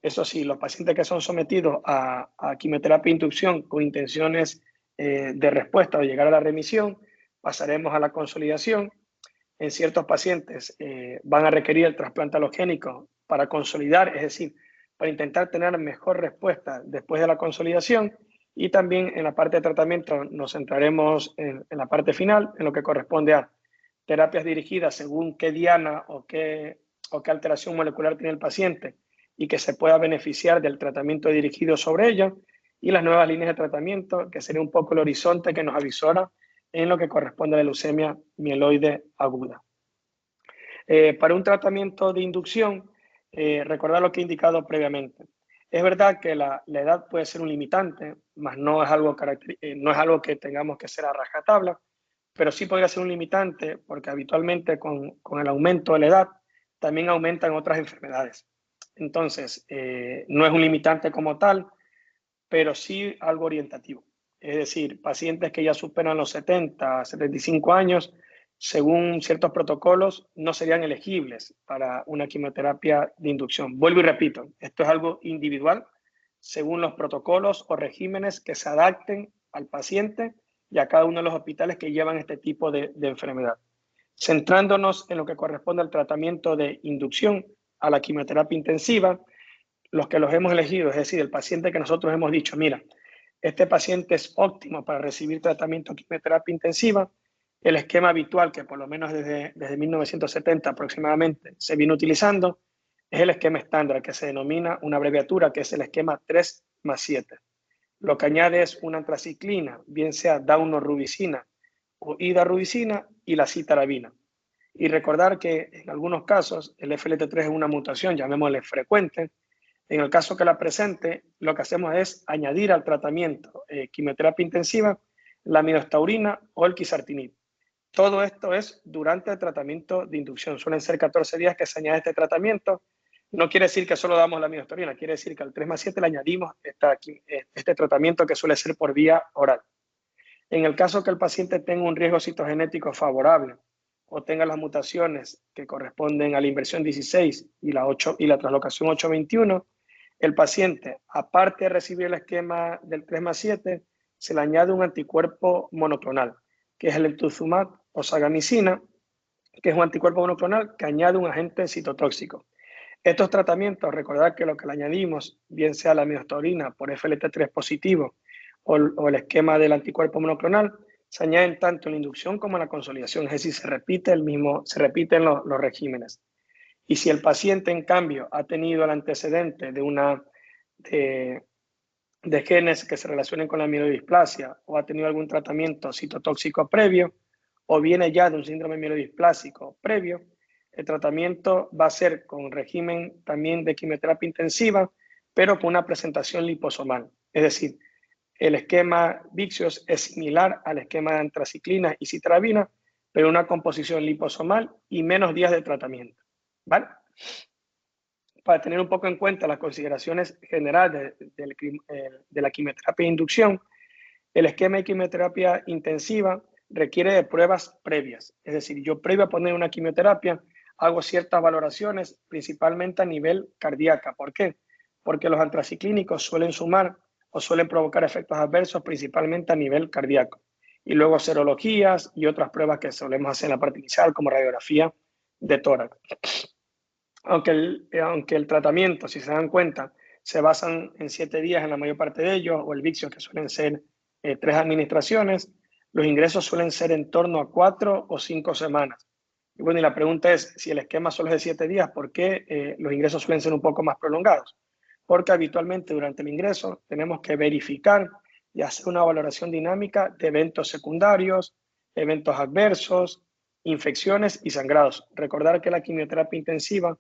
Eso sí, los pacientes que son sometidos a quimioterapia inducción con intenciones de respuesta o llegar a la remisión, pasaremos a la consolidación. En ciertos pacientes van a requerir el trasplante alogénico para consolidar, es decir, para intentar tener mejor respuesta después de la consolidación. Y también en la parte de tratamiento nos centraremos en la parte final, en lo que corresponde a terapias dirigidas según qué diana o qué alteración molecular tiene el paciente y que se pueda beneficiar del tratamiento dirigido sobre ella, y las nuevas líneas de tratamiento, que sería un poco el horizonte que nos avisora en lo que corresponde a la leucemia mieloide aguda. Para un tratamiento de inducción, recordar lo que he indicado previamente. Es verdad que la edad puede ser un limitante, mas no es algo que tengamos que hacer a rajatabla, pero sí podría ser un limitante porque habitualmente con el aumento de la edad también aumentan otras enfermedades. Entonces, no es un limitante como tal, pero sí algo orientativo. Es decir, pacientes que ya superan los 70, 75 años, según ciertos protocolos, no serían elegibles para una quimioterapia de inducción. Vuelvo y repito, esto es algo individual, según los protocolos o regímenes que se adapten al paciente y a cada uno de los hospitales que llevan este tipo de enfermedad. Centrándonos en lo que corresponde al tratamiento de inducción a la quimioterapia intensiva, los que los hemos elegido, es decir, el paciente que nosotros hemos dicho, mira, Este paciente es óptimo para recibir tratamiento de quimioterapia intensiva. El esquema habitual, que por lo menos desde 1970 aproximadamente se viene utilizando, es el esquema estándar, que se denomina una abreviatura, que es el esquema 3+7. Lo que añade es una antraciclina, bien sea daunorubicina o hidarubicina, y la citarabina. Y recordar que en algunos casos el FLT3 es una mutación, llamémosle frecuente. En el caso que la presente, lo que hacemos es añadir al tratamiento quimioterapia intensiva la midostaurina o el quizartinib. Todo esto es durante el tratamiento de inducción. Suelen ser 14 días que se añade este tratamiento. No quiere decir que solo damos la midostaurina, quiere decir que al 3+7 le añadimos este tratamiento, que suele ser por vía oral. En el caso que el paciente tenga un riesgo citogenético favorable o tenga las mutaciones que corresponden a la inversión 16 y la translocación 821, el paciente, aparte de recibir el esquema del 3+7, se le añade un anticuerpo monoclonal, que es el emtuzumab o sagamicina, que es un anticuerpo monoclonal que añade un agente citotóxico. Estos tratamientos, recordad que lo que le añadimos, bien sea la midostaurina por FLT3 positivo o el esquema del anticuerpo monoclonal, se añaden tanto en la inducción como en la consolidación, es decir, se repiten los regímenes. Y si el paciente, en cambio, ha tenido el antecedente de genes que se relacionen con la mielodisplasia o ha tenido algún tratamiento citotóxico previo o viene ya de un síndrome mielodisplásico previo, el tratamiento va a ser con régimen también de quimioterapia intensiva, pero con una presentación liposomal. Es decir, el esquema VIXIOS es similar al esquema de antraciclina y citarabina, pero una composición liposomal y menos días de tratamiento. ¿Vale? Para tener un poco en cuenta las consideraciones generales de la quimioterapia de inducción, el esquema de quimioterapia intensiva requiere de pruebas previas. Es decir, yo previo a poner una quimioterapia hago ciertas valoraciones, principalmente a nivel cardíaca. ¿Por qué? Porque los antraciclínicos suelen sumar o suelen provocar efectos adversos, principalmente a nivel cardíaco. Y luego serologías y otras pruebas que solemos hacer en la parte inicial, como radiografía de tórax. Aunque el tratamiento, si se dan cuenta, se basan en 7 días en la mayor parte de ellos, o el VIXIOS, que suelen ser 3 administraciones, los ingresos suelen ser en torno a 4 o 5 semanas. Y bueno, y la pregunta es, si el esquema solo es de 7 días, ¿por qué los ingresos suelen ser un poco más prolongados? Porque habitualmente durante el ingreso tenemos que verificar y hacer una valoración dinámica de eventos secundarios, eventos adversos, infecciones y sangrados. Recordar que la quimioterapia intensiva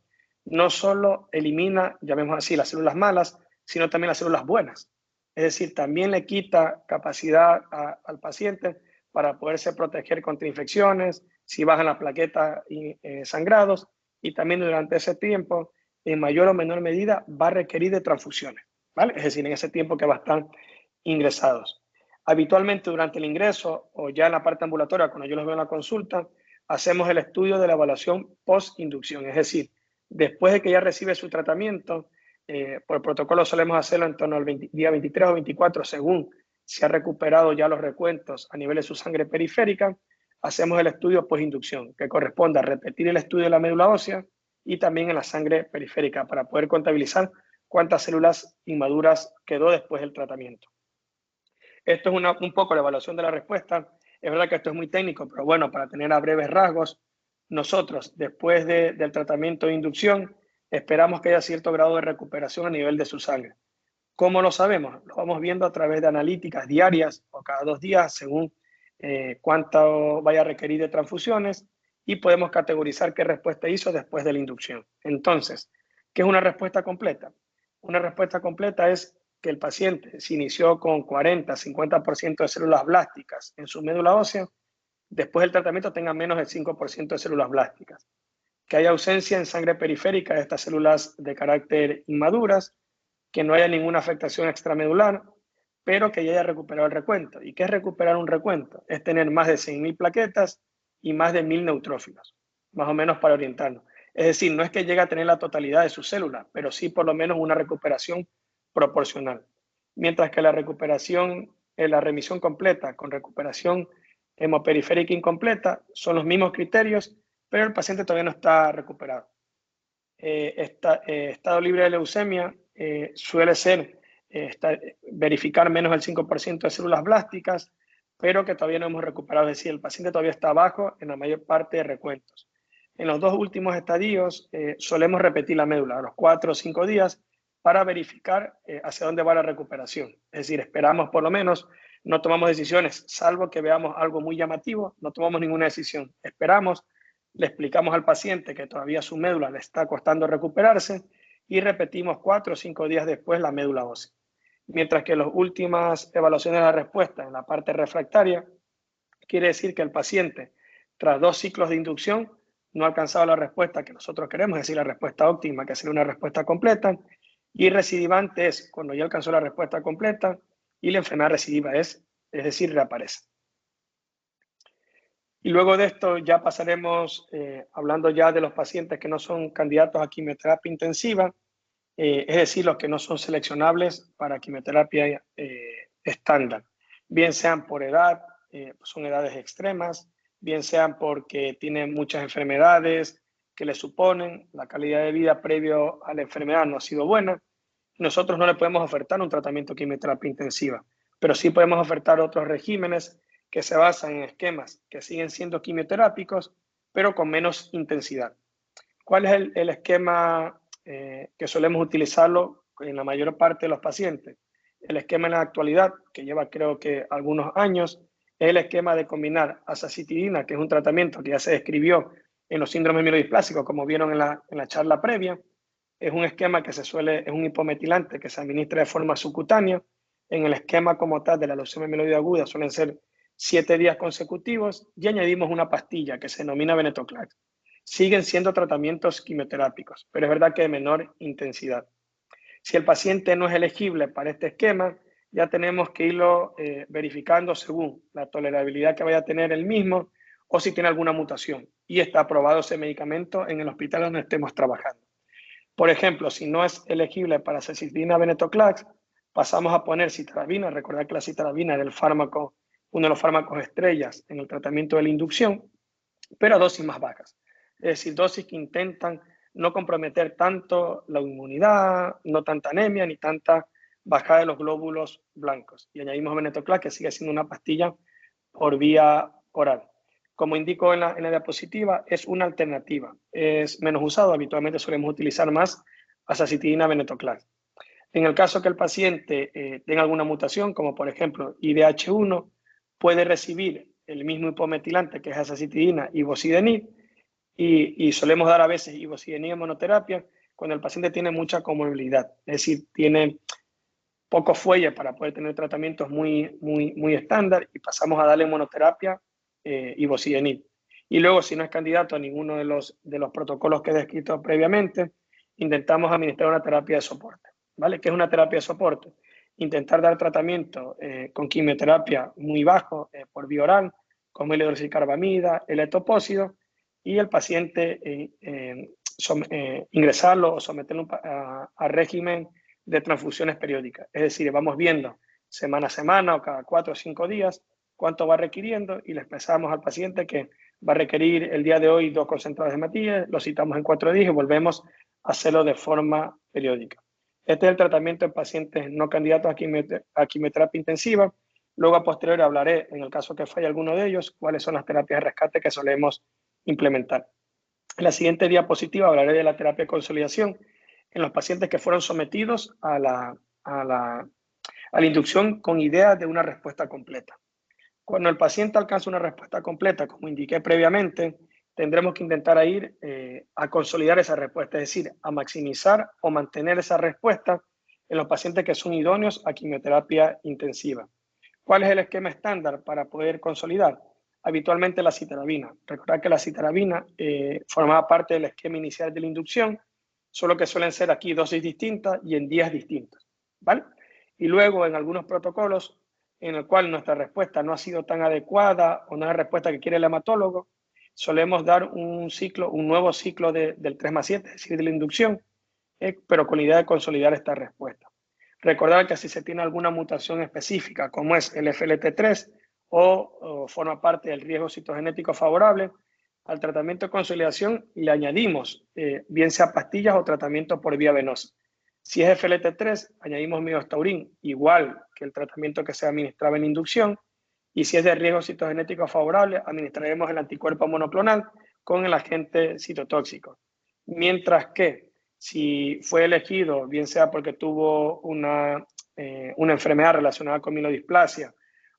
no solo elimina, llamemos así, las células malas, sino también las células buenas. Es decir, también le quita capacidad al paciente para poderse proteger contra infecciones, si bajan las plaquetas y sangrados, y también durante ese tiempo, en mayor o menor medida, va a requerir de transfusiones, ¿vale? Es decir, en ese tiempo que va a estar ingresados. Habitualmente durante el ingreso o ya en la parte ambulatoria, cuando yo los veo en la consulta, hacemos el estudio de la evaluación post-inducción, es decir, después de que ya recibe su tratamiento, por protocolo solemos hacerlo en torno al día 23 o 24, según se ha recuperado ya los recuentos a nivel de su sangre periférica, hacemos el estudio post-inducción, que corresponde a repetir el estudio de la médula ósea y también en la sangre periférica, para poder contabilizar cuántas células inmaduras quedó después del tratamiento. Esto es un poco la evaluación de la respuesta. Es verdad que esto es muy técnico, pero bueno, para tener a breves rasgos, nosotros, después del tratamiento de inducción, esperamos que haya cierto grado de recuperación a nivel de su sangre. ¿Cómo lo sabemos? Lo vamos viendo a través de analíticas diarias o cada 2 días, según cuánto vaya a requerir de transfusiones, y podemos categorizar qué respuesta hizo después de la inducción. Entonces, ¿qué es una respuesta completa? Una respuesta completa es que el paciente se inició con 40-50% de células blásticas en su médula ósea, después del tratamiento tenga menos del 5% de células blásticas, que haya ausencia en sangre periférica de estas células de carácter inmaduras, que no haya ninguna afectación extramedular, pero que ya haya recuperado el recuento. ¿Y qué es recuperar un recuento? Es tener más de 100.000 plaquetas y más de 1.000 neutrófilos, más o menos para orientarnos. Es decir, no es que llegue a tener la totalidad de sus células, pero sí por lo menos una recuperación proporcional. Mientras que la recuperación, la remisión completa con recuperación hemoperiférica incompleta son los mismos criterios, pero el paciente todavía no está recuperado. Estado libre de leucemia suele ser verificar menos del 5% de células blásticas, pero que todavía no hemos recuperado, es decir, el paciente todavía está abajo en la mayor parte de recuentos. En los dos últimos estadios solemos repetir la médula a los 4 o 5 días para verificar hacia dónde va la recuperación. Es decir, esperamos por lo menos, no tomamos decisiones, salvo que veamos algo muy llamativo, no tomamos ninguna decisión. Esperamos, le explicamos al paciente que todavía su médula le está costando recuperarse y repetimos 4 o 5 días después la médula ósea. Mientras que las últimas evaluaciones de la respuesta en la parte refractaria, quiere decir que el paciente, tras 2 ciclos de inducción, no ha alcanzado la respuesta que nosotros queremos, es decir, la respuesta óptima, que sería una respuesta completa, y recidivante es cuando ya alcanzó la respuesta completa y la enfermedad recidiva es decir, reaparece. Y luego de esto ya pasaremos hablando ya de los pacientes que no son candidatos a quimioterapia intensiva, es decir, los que no son seleccionables para quimioterapia estándar, bien sean por edad, son edades extremas, bien sean porque tienen muchas enfermedades que le suponen, la calidad de vida previo a la enfermedad no ha sido buena. Nosotros no le podemos ofertar un tratamiento de quimioterapia intensiva, pero sí podemos ofertar otros regímenes que se basan en esquemas que siguen siendo quimioterápicos, pero con menos intensidad. ¿Cuál es el esquema que solemos utilizarlo en la mayor parte de los pacientes? El esquema en la actualidad, que lleva creo que algunos años, es el esquema de combinar azacitidina, que es un tratamiento que ya se describió en los síndromes mielodisplásicos, como vieron en la charla previa. Es un esquema que es un hipometilante que se administra de forma subcutánea. En el esquema como tal de la leucemia mieloide aguda suelen ser 7 días consecutivos y añadimos una pastilla que se denomina venetoclax. Siguen siendo tratamientos quimioterápicos, pero es verdad que de menor intensidad. Si el paciente no es elegible para este esquema, ya tenemos que irlo verificando según la tolerabilidad que vaya a tener el mismo o si tiene alguna mutación. Y está aprobado ese medicamento en el hospital donde estemos trabajando. Por ejemplo, si no es elegible para azacitidina venetoclax, pasamos a poner citarabina. Recordad que la citarabina era uno de los fármacos estrellas en el tratamiento de la inducción, pero a dosis más bajas. Es decir, dosis que intentan no comprometer tanto la inmunidad, no tanta anemia, ni tanta bajada de los glóbulos blancos. Y añadimos venetoclax, que sigue siendo una pastilla por vía oral. Como indico en la diapositiva, es una alternativa. Es menos usado, habitualmente solemos utilizar más azacitidina venetoclax. En el caso que el paciente tenga alguna mutación, como por ejemplo IDH1, puede recibir el mismo hipometilante que es azacitidina, ivosidenib, y solemos dar a veces ivosidenib en monoterapia cuando el paciente tiene mucha comorbilidad, es decir, tiene pocos fuelles para poder tener tratamientos muy estándar y pasamos a darle monoterapia ivosidenib. Y luego, si no es candidato a ninguno de los protocolos que he descrito previamente, intentamos administrar una terapia de soporte. ¿Vale? ¿Qué es una terapia de soporte? Intentar dar tratamiento con quimioterapia muy bajo por vía oral, como el hidroxicarbamida, el etopósido, y el paciente ingresarlo o someterlo a régimen de transfusiones periódicas. Es decir, vamos viendo semana a semana o cada 4 o 5 días cuánto va requiriendo y le expresamos al paciente que va a requerir el día de hoy 2 concentrados de hematía, lo citamos en 4 días y volvemos a hacerlo de forma periódica. Este es el tratamiento en pacientes no candidatos a quimioterapia intensiva. Luego, a posteriori, hablaré, en el caso que falle alguno de ellos, cuáles son las terapias de rescate que solemos implementar. En la siguiente diapositiva hablaré de la terapia de consolidación en los pacientes que fueron sometidos a la inducción con idea de una respuesta completa. Cuando el paciente alcanza una respuesta completa, como indiqué previamente, tendremos que intentar ir a consolidar esa respuesta, es decir, a maximizar o mantener esa respuesta en los pacientes que son idóneos a quimioterapia intensiva. ¿Cuál es el esquema estándar para poder consolidar? Habitualmente la citarabina. Recordad que la citarabina formaba parte del esquema inicial de la inducción, solo que suelen ser aquí dosis distintas y en días distintos, ¿vale? Y luego en algunos protocolos en el cual nuestra respuesta no ha sido tan adecuada o no es la respuesta que quiere el hematólogo, solemos dar un nuevo ciclo del 3+7, es decir, de la inducción, pero con la idea de consolidar esta respuesta. Recordar que si se tiene alguna mutación específica, como es el FLT3 o forma parte del riesgo citogenético favorable, al tratamiento de consolidación le añadimos bien sea pastillas o tratamiento por vía venosa. Si es FLT3, añadimos midostaurin, igual que el tratamiento que se administraba en inducción. Y si es de riesgo citogenético favorable, administraremos el anticuerpo monoclonal con el agente citotóxico. Mientras que si fue elegido, bien sea porque tuvo una enfermedad relacionada con mielodisplasia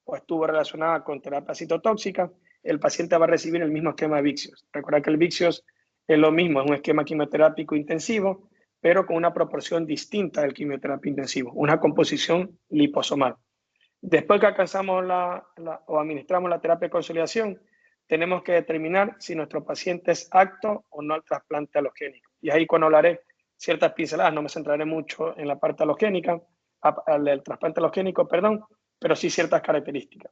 o estuvo relacionada con terapia citotóxica, el paciente va a recibir el mismo esquema de Vyxeos. Recuerda que el Vyxeos es lo mismo, es un esquema quimioterápico intensivo, pero con una proporción distinta del quimioterapia intensivo, una composición liposomal. Después que alcanzamos o administramos la terapia de consolidación, tenemos que determinar si nuestro paciente es apto o no al trasplante alogénico. Y ahí cuando hablaré ciertas pinceladas, no me centraré mucho en la parte alogénica, del trasplante alogénico, perdón, pero sí ciertas características.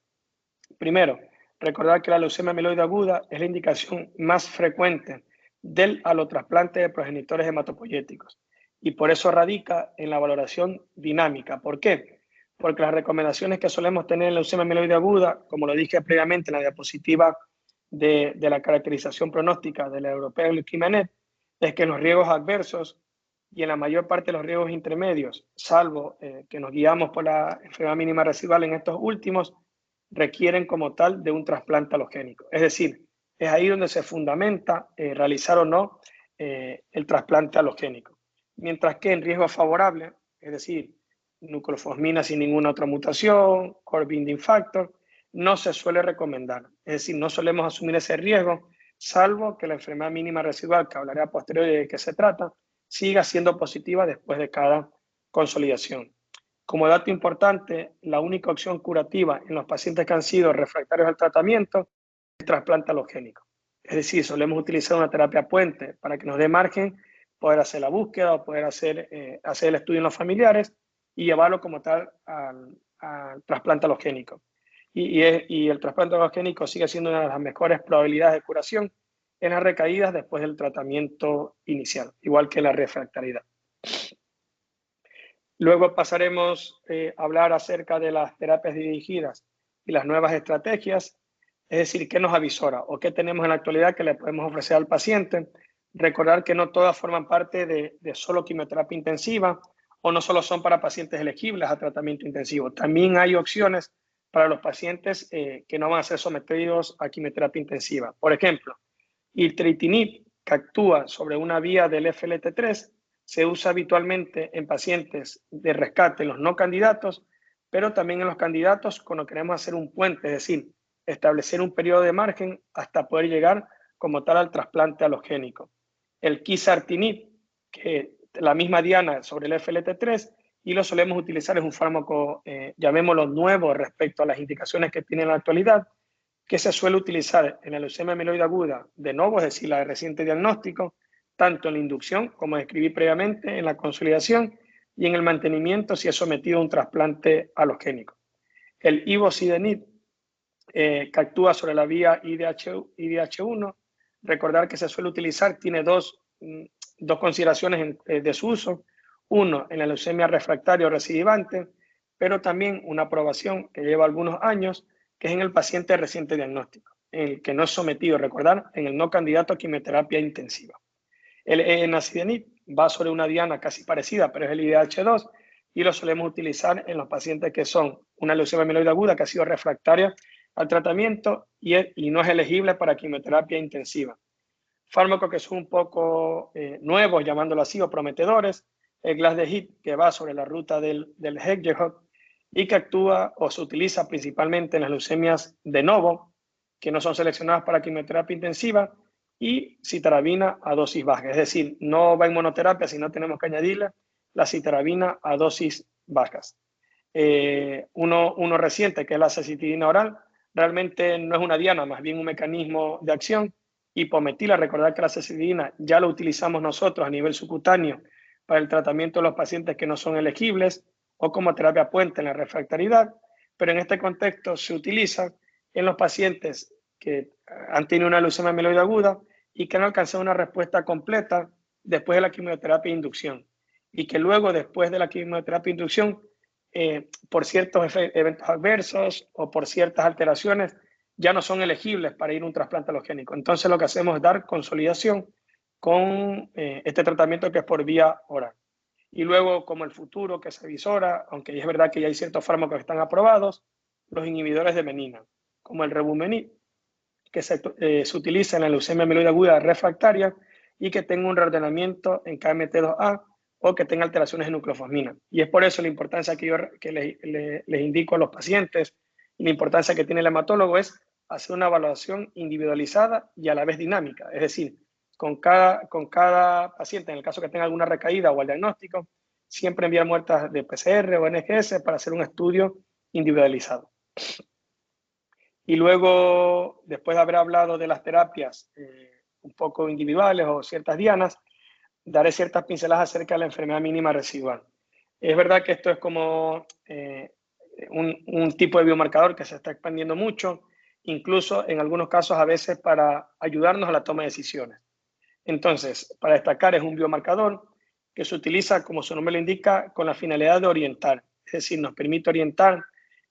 Primero, recordar que la leucemia mieloide aguda es la indicación más frecuente del alotrasplante de progenitores hematopoyéticos y por eso radica en la valoración dinámica. ¿Por qué? Porque las recomendaciones que solemos tener en la leucemia mieloide aguda, como lo dije previamente en la diapositiva de la caracterización pronóstica de la European Leukemia Net, es que los riesgos adversos y en la mayor parte de los riesgos intermedios, salvo que nos guiamos por la enfermedad mínima residual en estos últimos, requieren como tal de un trasplante alogénico. Es decir, es ahí donde se fundamenta realizar o no el trasplante alogénico. Mientras que en riesgo favorable, es decir, nucleofosmina sin ninguna otra mutación, core binding factor, no se suele recomendar. Es decir, no solemos asumir ese riesgo, salvo que la enfermedad mínima residual, que hablaré a posteriori de qué se trata, siga siendo positiva después de cada consolidación. Como dato importante, la única opción curativa en los pacientes que han sido refractarios al tratamiento es el trasplante alogénico. Es decir, solemos utilizar una terapia puente para que nos dé margen poder hacer la búsqueda o poder hacer el estudio en los familiares y llevarlo como tal al trasplante alogénico. Y el trasplante alogénico sigue siendo una de las mejores probabilidades de curación en las recaídas después del tratamiento inicial, igual que la refractariedad. Luego pasaremos a hablar acerca de las terapias dirigidas y las nuevas estrategias, es decir, qué nos avisora o qué tenemos en la actualidad que le podemos ofrecer al paciente. Recordar que no todas forman parte de solo quimioterapia intensiva o no solo son para pacientes elegibles a tratamiento intensivo. También hay opciones para los pacientes que no van a ser sometidos a quimioterapia intensiva. Por ejemplo, Iltretinib, que actúa sobre una vía del FLT3, se usa habitualmente en pacientes de rescate, en los no candidatos, pero también en los candidatos cuando queremos hacer un puente, es decir, establecer un periodo de margen hasta poder llegar como tal al trasplante alogénico. El Quizartinib, que la misma diana sobre el FLT3, y lo solemos utilizar, es un fármaco, llamémoslo nuevo respecto a las indicaciones que tiene en la actualidad, que se suele utilizar en la leucemia mieloide aguda de nuevo, es decir, la de reciente diagnóstico, tanto en la inducción, como describí previamente, en la consolidación y en el mantenimiento si es sometido a un trasplante alogénico. El ivosidenib, que actúa sobre la vía IDH1, recordar que se suele utilizar, tiene dos consideraciones de su uso. Uno, en la leucemia refractaria o recidivante, pero también una aprobación que lleva algunos años, que es en el paciente de reciente diagnóstico, en el que no es sometido, recordar, en el no candidato a quimioterapia intensiva. El enacidenib va sobre una diana casi parecida, pero es el IDH2 y lo solemos utilizar en los pacientes que son una leucemia mieloide aguda que ha sido refractaria al tratamiento y no es elegible para quimioterapia intensiva. Fármacos que son un poco nuevos, llamándolo así, o prometedores, el Glasdejib, que va sobre la ruta del Hedgehog y que actúa o se utiliza principalmente en las leucemias de novo, que no son seleccionadas para quimioterapia intensiva, y citarabina a dosis baja. Es decir, no va en monoterapia, sino tenemos que añadirle la citarabina a dosis bajas. Uno reciente, que es la acecitidina oral, realmente no es una diana, más bien un mecanismo de acción. Hipometila, recordar que la acecitidina ya lo utilizamos nosotros a nivel subcutáneo para el tratamiento de los pacientes que no son elegibles o como terapia puente en la refractariedad, pero en este contexto se utiliza en los pacientes que han tenido una leucemia mieloide aguda y que han alcanzado una respuesta completa después de la quimioterapia de inducción y que luego, después de la quimioterapia de inducción, por ciertos eventos adversos o por ciertas alteraciones, ya no son elegibles para ir a un trasplante alogénico. Entonces lo que hacemos es dar consolidación con este tratamiento que es por vía oral. Y luego, como el futuro que se avisora, aunque es verdad que ya hay ciertos fármacos que están aprobados, los inhibidores de menina, como el Revumenib, que se utiliza en la leucemia mieloide aguda refractaria y que tenga un reordenamiento en KMT2A o que tenga alteraciones en nucleofosmina. Y es por eso la importancia que les indico a los pacientes y la importancia que tiene el hematólogo es hacer una evaluación individualizada y a la vez dinámica. Es decir, con cada paciente, en el caso que tenga alguna recaída o al diagnóstico, siempre enviar muestras de PCR o NGS para hacer un estudio individualizado. Y luego, después de haber hablado de las terapias un poco individuales o ciertas dianas, daré ciertas pinceladas acerca de la enfermedad mínima residual. Es verdad que esto es como un tipo de biomarcador que se está expandiendo mucho, incluso en algunos casos a veces para ayudarnos a la toma de decisiones. Entonces, para destacar, es un biomarcador que se utiliza, como su nombre lo indica, con la finalidad de orientar. Es decir, nos permite orientar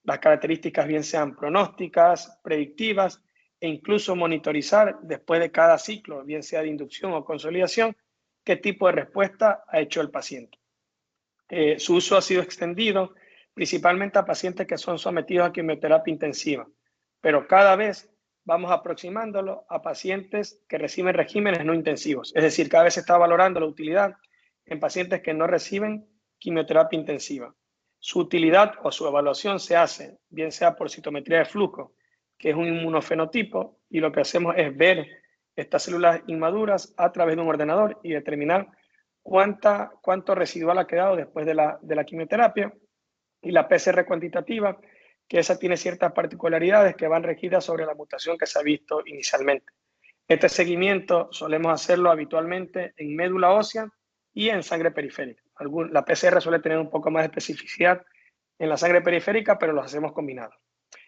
las características, bien sean pronósticas, predictivas, e incluso monitorizar después de cada ciclo, bien sea de inducción o consolidación, qué tipo de respuesta ha hecho el paciente. Su uso ha sido extendido principalmente a pacientes que son sometidos a quimioterapia intensiva, pero cada vez vamos aproximándolo a pacientes que reciben regímenes no intensivos. Es decir, cada vez se está valorando la utilidad en pacientes que no reciben quimioterapia intensiva. Su utilidad o su evaluación se hace, bien sea por citometría de flujo, que es un inmunofenotipo, y lo que hacemos es ver estas células inmaduras a través de un ordenador y determinar cuánto residual ha quedado después de la quimioterapia, y la PCR cuantitativa, que esa tiene ciertas particularidades que van regidas sobre la mutación que se ha visto inicialmente. Este seguimiento solemos hacerlo habitualmente en médula ósea y en sangre periférica. La PCR suele tener un poco más de especificidad en la sangre periférica, pero los hacemos combinados.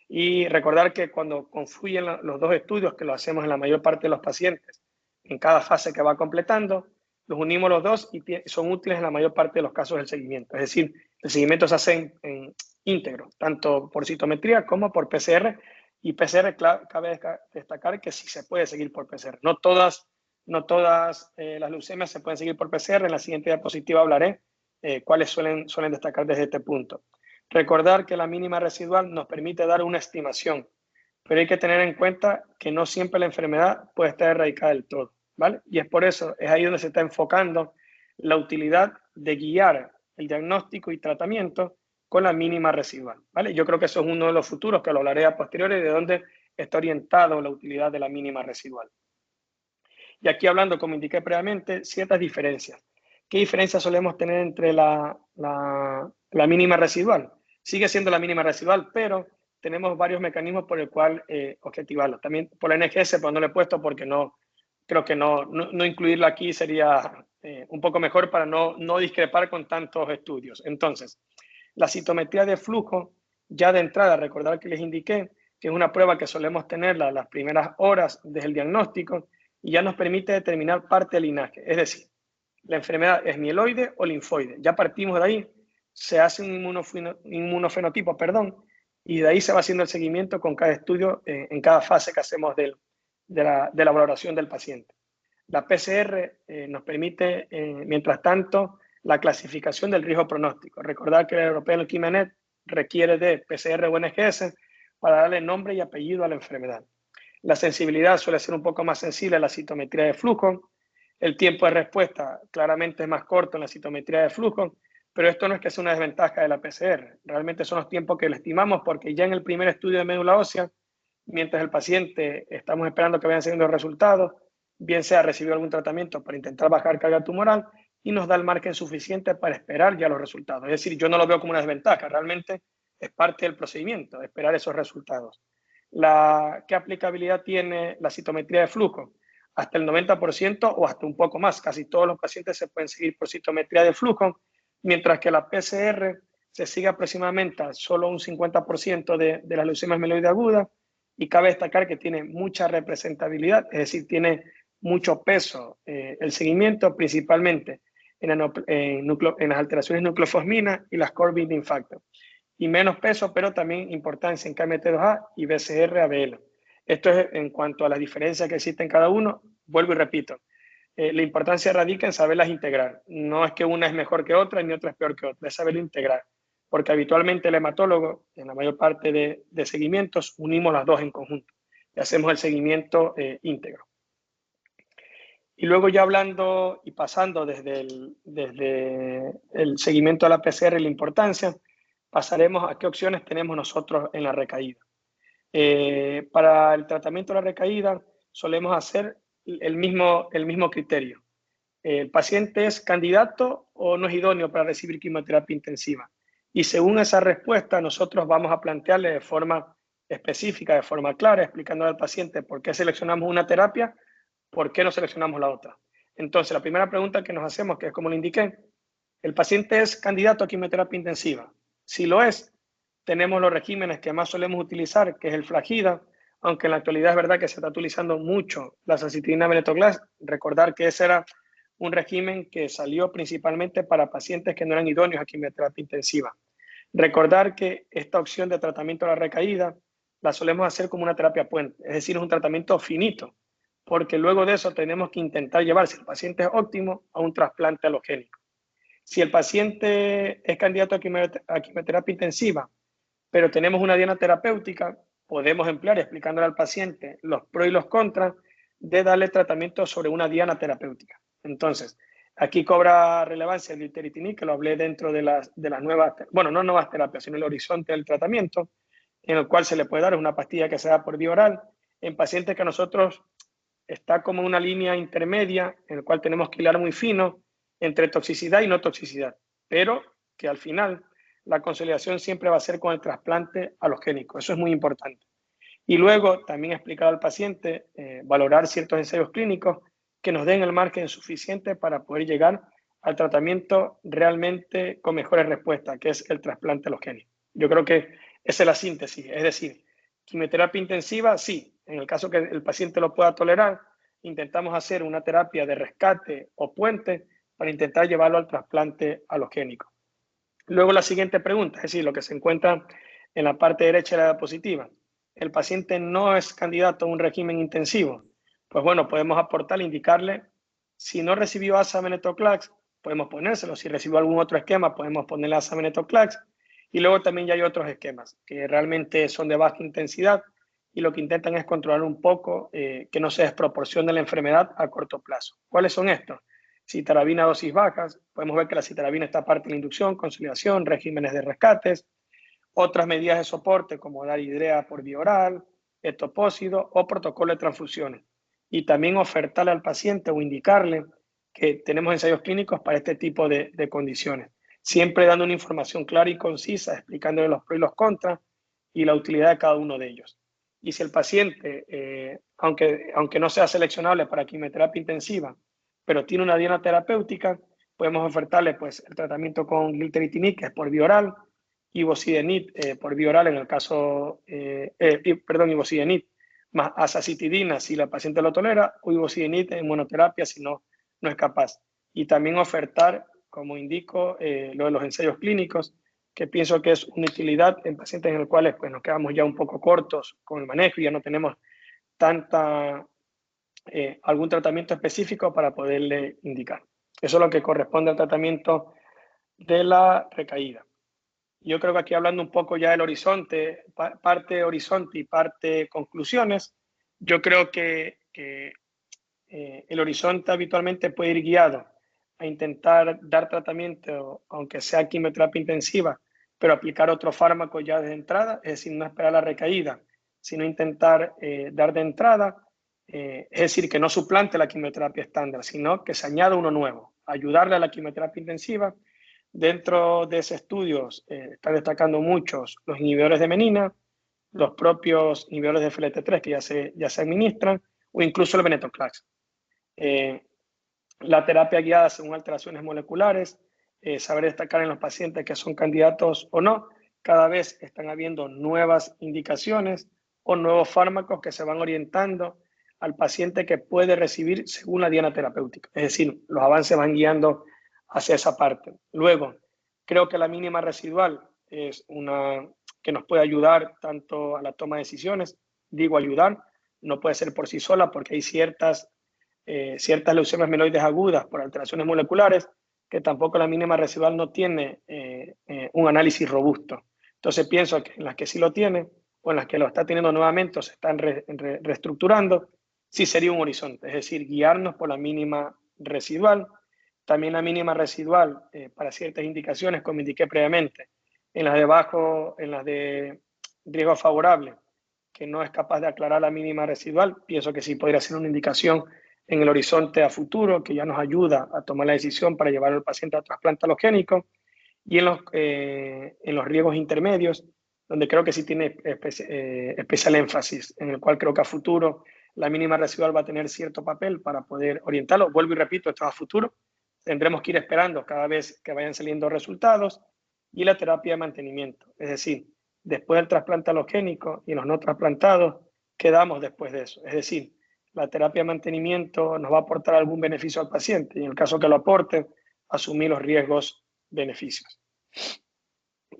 Y recordar que cuando confluyen los dos estudios, que lo hacemos en la mayor parte de los pacientes, en cada fase que va completando, los unimos los dos y son útiles en la mayor parte de los casos del seguimiento. Es decir, el seguimiento se hace en íntegro, tanto por citometría como por PCR. Y PCR, cabe destacar que sí se puede seguir por PCR. No todas las leucemias se pueden seguir por PCR. En la siguiente diapositiva hablaré cuáles suelen destacar desde este punto. Recordar que la mínima residual nos permite dar una estimación, pero hay que tener en cuenta que no siempre la enfermedad puede estar erradicada del todo, ¿vale? Y es por eso, es ahí donde se está enfocando la utilidad de guiar el diagnóstico y tratamiento con la mínima residual, ¿vale? Yo creo que eso es uno de los futuros, que lo hablaré a posteriori, de dónde está orientado la utilidad de la mínima residual. Y aquí hablando, como indiqué previamente, ciertas diferencias. ¿Qué diferencias solemos tener entre la mínima residual? Sigue siendo la mínima residual, pero tenemos varios mecanismos por el cual objetivarla. También por la NGS, pues no lo he puesto porque creo que no incluirla aquí sería un poco mejor para no discrepar con tantos estudios. Entonces, la citometría de flujo, ya de entrada, recordar que les indiqué que es una prueba que solemos tenerla las primeras horas desde el diagnóstico y ya nos permite determinar parte del linaje. Es decir, la enfermedad es mieloide o linfoide. Ya partimos de ahí, se hace un inmunofenotipo, y de ahí se va haciendo el seguimiento con cada estudio en cada fase que hacemos de la valoración del paciente. La PCR nos permite, mientras tanto, la clasificación del riesgo pronóstico. Recordar que la European Leukemia Net requiere de PCR o NGS para darle nombre y apellido a la enfermedad. La sensibilidad suele ser un poco más sensible a la citometría de flujo. El tiempo de respuesta claramente es más corto en la citometría de flujo, pero esto no es que sea una desventaja de la PCR. Realmente son los tiempos que le estimamos porque ya en el primer estudio de médula ósea, mientras el paciente estamos esperando que vayan saliendo los resultados, bien sea recibió algún tratamiento para intentar bajar carga tumoral y nos da el margen suficiente para esperar ya los resultados. Es decir, yo no lo veo como una desventaja, realmente es parte del procedimiento, esperar esos resultados. ¿Qué aplicabilidad tiene la citometría de flujo? Hasta el 90% o hasta un poco más. Casi todos los pacientes se pueden seguir por citometría de flujo, mientras que la PCR se sigue aproximadamente a solo un 50% de las leucemias mieloide agudas, y cabe destacar que tiene mucha representabilidad, es decir, tiene mucho peso el seguimiento, principalmente en las alteraciones nucleofosmina y las core binding factor, y menos peso, pero también importancia en KMT2A y BCR-ABL. Esto es en cuanto a la diferencia que existe en cada uno. Vuelvo y repito, la importancia radica en saberlas integrar. No es que una es mejor que otra ni otra es peor que otra, es saberlo integrar. Porque habitualmente el hematólogo, en la mayor parte de seguimientos, unimos las dos en conjunto y hacemos el seguimiento íntegro. Y luego ya hablando y pasando desde el seguimiento a la PCR y la importancia, pasaremos a qué opciones tenemos nosotros en la recaída. Para el tratamiento de la recaída solemos hacer el mismo criterio. ¿El paciente es candidato o no es idóneo para recibir quimioterapia intensiva? Y según esa respuesta, nosotros vamos a plantearle de forma específica, de forma clara, explicándole al paciente por qué seleccionamos una terapia, por qué no seleccionamos la otra. Entonces, la primera pregunta que nos hacemos, que es como le indiqué, ¿el paciente es candidato a quimioterapia intensiva? Si lo es, tenemos los regímenes que más solemos utilizar, que es el Flagida, aunque en la actualidad es verdad que se está utilizando mucho la azacitidina-venetoclax. Recordar que ese era un régimen que salió principalmente para pacientes que no eran idóneos a quimioterapia intensiva. Recordar que esta opción de tratamiento de la recaída la solemos hacer como una terapia puente, es decir, es un tratamiento finito, porque luego de eso tenemos que intentar llevar, si el paciente es óptimo, a un trasplante alogénico. Si el paciente es candidato a quimioterapia intensiva, pero tenemos una diana terapéutica, podemos emplear, explicándole al paciente los pros y los contras de darle tratamiento sobre una diana terapéutica. Entonces, aquí cobra relevancia el glitteritinic, que lo hablé dentro de las nuevas, bueno, no nuevas terapias, sino el horizonte del tratamiento, en el cual se le puede dar una pastilla que se da por vía oral en pacientes que a nosotros está como una línea intermedia en el cual tenemos que hilar muy fino entre toxicidad y no toxicidad, pero que al final la consolidación siempre va a ser con el trasplante alogénico. Eso es muy importante. Y luego también explicar al paciente, valorar ciertos ensayos clínicos que nos den el margen suficiente para poder llegar al tratamiento realmente con mejores respuestas, que es el trasplante alogénico. Yo creo que esa es la síntesis, es decir, quimioterapia intensiva, sí, en el caso que el paciente lo pueda tolerar, intentamos hacer una terapia de rescate o puente para intentar llevarlo al trasplante alogénico. Luego la siguiente pregunta, es decir, lo que se encuentra en la parte derecha de la diapositiva. ¿El paciente no es candidato a un régimen intensivo? Pues bueno, podemos aportarle, indicarle, si no recibió asa-venetoclax, podemos ponérselo. Si recibió algún otro esquema, podemos ponerle asa-venetoclax. Y luego también ya hay otros esquemas que realmente son de baja intensidad y lo que intentan es controlar un poco que no se desproporcione la enfermedad a corto plazo. ¿Cuáles son estos? Citarabina a dosis bajas, podemos ver que la citarabina está parte de la inducción, consolidación, regímenes de rescates, otras medidas de soporte como dar hidrea por vía oral, etopósido o protocolo de transfusiones. Y también ofertarle al paciente o indicarle que tenemos ensayos clínicos para este tipo de condiciones, siempre dando una información clara y concisa, explicándole los pros y los contras y la utilidad de cada uno de ellos. Y si el paciente, aunque no sea seleccionable para quimioterapia intensiva, pero tiene una diana terapéutica, podemos ofertarle pues, el tratamiento con glitteritinic, que es por vía oral, ivosidenib por vía oral en el caso, ivosidenib más azacitidina si la paciente lo tolera, o ivosidenib en monoterapia si no es capaz. Y también ofertar, como indico, lo de los ensayos clínicos, que pienso que es una utilidad en pacientes en los cuales pues, nos quedamos ya un poco cortos con el manejo y ya no tenemos algún tratamiento específico para poderle indicar. Eso es lo que corresponde al tratamiento de la recaída. Yo creo que aquí hablando un poco ya del horizonte, parte horizonte y parte conclusiones, yo creo que el horizonte habitualmente puede ir guiado a intentar dar tratamiento, aunque sea quimioterapia intensiva, pero aplicar otro fármaco ya de entrada, es decir, no esperar la recaída, sino intentar dar de entrada, es decir, que no suplante la quimioterapia estándar, sino que se añada uno nuevo, ayudarle a la quimioterapia intensiva. Dentro de ese estudio están destacando muchos los inhibidores de menina, los propios inhibidores de FLT3 que ya se administran, o incluso el venetoclax. La terapia guiada según alteraciones moleculares, saber destacar en los pacientes que son candidatos o no. Cada vez están habiendo nuevas indicaciones o nuevos fármacos que se van orientando al paciente que puede recibir según la diana terapéutica. Es decir, los avances van guiando hacia esa parte. Luego, creo que la mínima residual es una que nos puede ayudar tanto a la toma de decisiones, digo ayudar, no puede ser por sí sola porque hay ciertas ciertas leucemias mieloides agudas por alteraciones moleculares, que tampoco la mínima residual no tiene un análisis robusto. Entonces pienso que en las que sí lo tiene, o en las que lo está teniendo nuevamente o se están reestructurando, sí sería un horizonte, es decir, guiarnos por la mínima residual. También la mínima residual para ciertas indicaciones, como indiqué previamente, en las de bajo, en las de riesgo favorable, que no es capaz de aclarar la mínima residual, pienso que sí podría ser una indicación en el horizonte a futuro que ya nos ayuda a tomar la decisión para llevar al paciente a trasplante alogénico. Y en los riesgos intermedios, donde creo que sí tiene especial énfasis, en el cual creo que a futuro la mínima residual va a tener cierto papel para poder orientarlo. Vuelvo y repito, esto es a futuro. Tendremos que ir esperando cada vez que vayan saliendo resultados. Y la terapia de mantenimiento, es decir, después del trasplante alogénico y los no trasplantados, ¿qué damos después de eso? Es decir, la terapia de mantenimiento nos va a aportar algún beneficio al paciente y en el caso que lo aporte, asumir los riesgos beneficios.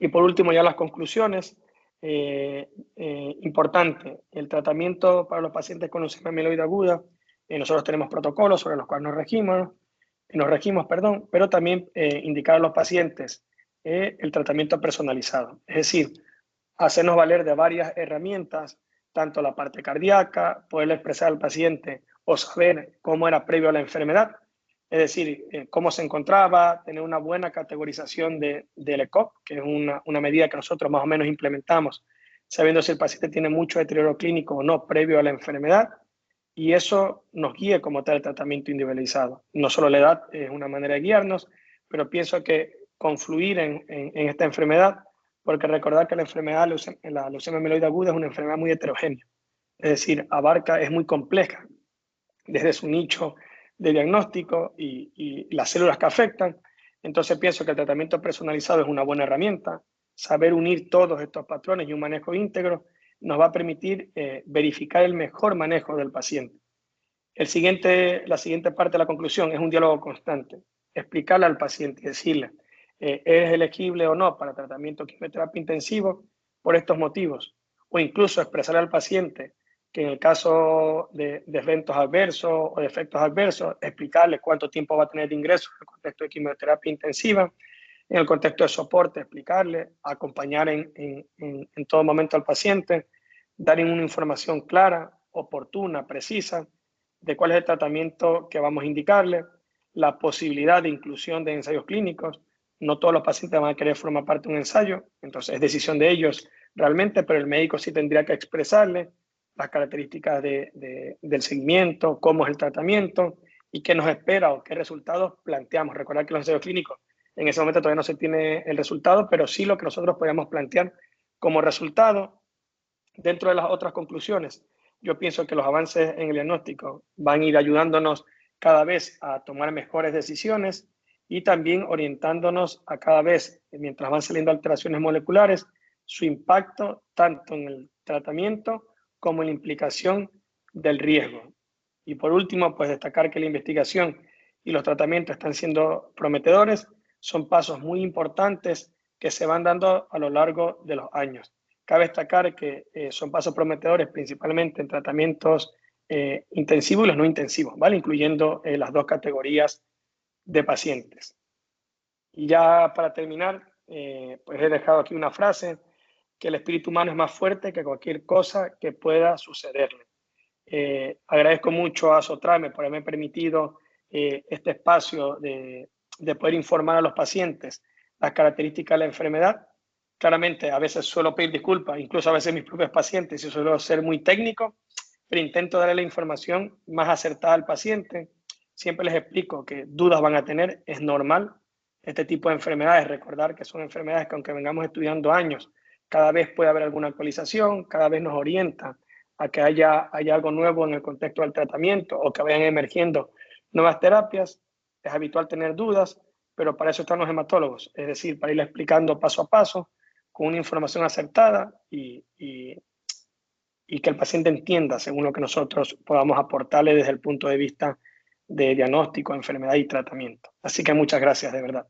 Y por último, ya las conclusiones. Importante, el tratamiento para los pacientes con leucemia mieloide aguda. Nosotros tenemos protocolos sobre los cuales nos regimos, pero también indicar a los pacientes el tratamiento personalizado. Es decir, hacernos valer de varias herramientas, tanto la parte cardíaca, poder expresar al paciente o saber cómo era previo a la enfermedad, es decir, cómo se encontraba, tener una buena categorización del ECOG, que es una medida que nosotros más o menos implementamos, sabiendo si el paciente tiene mucho deterioro clínico o no previo a la enfermedad, y eso nos guía como tal el tratamiento individualizado. No solo la edad es una manera de guiarnos, pero pienso que confluir en esta enfermedad, porque recordar que la enfermedad, la leucemia mieloide aguda es una enfermedad muy heterogénea, es decir, es muy compleja desde su nicho de diagnóstico y las células que afectan. Entonces pienso que el tratamiento personalizado es una buena herramienta. Saber unir todos estos patrones y un manejo íntegro nos va a permitir verificar el mejor manejo del paciente. La siguiente parte de la conclusión es un diálogo constante. Explicarle al paciente y decirle, ¿eres elegible o no para tratamiento quimioterapia intensivo por estos motivos? O incluso expresarle al paciente que en el caso de eventos adversos o de efectos adversos, explicarle cuánto tiempo va a tener de ingreso en el contexto de quimioterapia intensiva, en el contexto de soporte, explicarle, acompañar en todo momento al paciente, dar una información clara, oportuna, precisa, de cuál es el tratamiento que vamos a indicarle, la posibilidad de inclusión de ensayos clínicos. No todos los pacientes van a querer formar parte de un ensayo, entonces es decisión de ellos realmente, pero el médico sí tendría que expresarle las características del seguimiento, cómo es el tratamiento y qué nos espera o qué resultados planteamos. Recordar que los ensayos clínicos en ese momento todavía no se tiene el resultado, pero sí lo que nosotros podemos plantear como resultado. Dentro de las otras conclusiones, yo pienso que los avances en el diagnóstico van a ir ayudándonos cada vez a tomar mejores decisiones y también orientándonos a cada vez, mientras van saliendo alteraciones moleculares, su impacto tanto en el tratamiento como en la implicación del riesgo. Y por último, pues destacar que la investigación y los tratamientos están siendo prometedores, son pasos muy importantes que se van dando a lo largo de los años. Cabe destacar que son pasos prometedores principalmente en tratamientos intensivos y los no intensivos, ¿vale? Incluyendo las dos categorías de pacientes. Y ya para terminar, pues he dejado aquí una frase, que el espíritu humano es más fuerte que cualquier cosa que pueda sucederle. Agradezco mucho a Sotrame por haberme permitido este espacio de poder informar a los pacientes las características de la enfermedad. Claramente, a veces suelo pedir disculpas, incluso a veces mis propios pacientes, y suelo ser muy técnico, pero intento darle la información más acertada al paciente. Siempre les explico que dudas van a tener, es normal. Este tipo de enfermedades, recordar que son enfermedades que aunque vengamos estudiando años, cada vez puede haber alguna actualización, cada vez nos orientan a que haya algo nuevo en el contexto del tratamiento o que vayan emergiendo nuevas terapias. Es habitual tener dudas, pero para eso están los hematólogos, es decir, para ir explicando paso a paso, con una información acertada y que el paciente entienda según lo que nosotros podamos aportarle desde el punto de vista de diagnóstico, enfermedad y tratamiento. Así que muchas gracias, de verdad.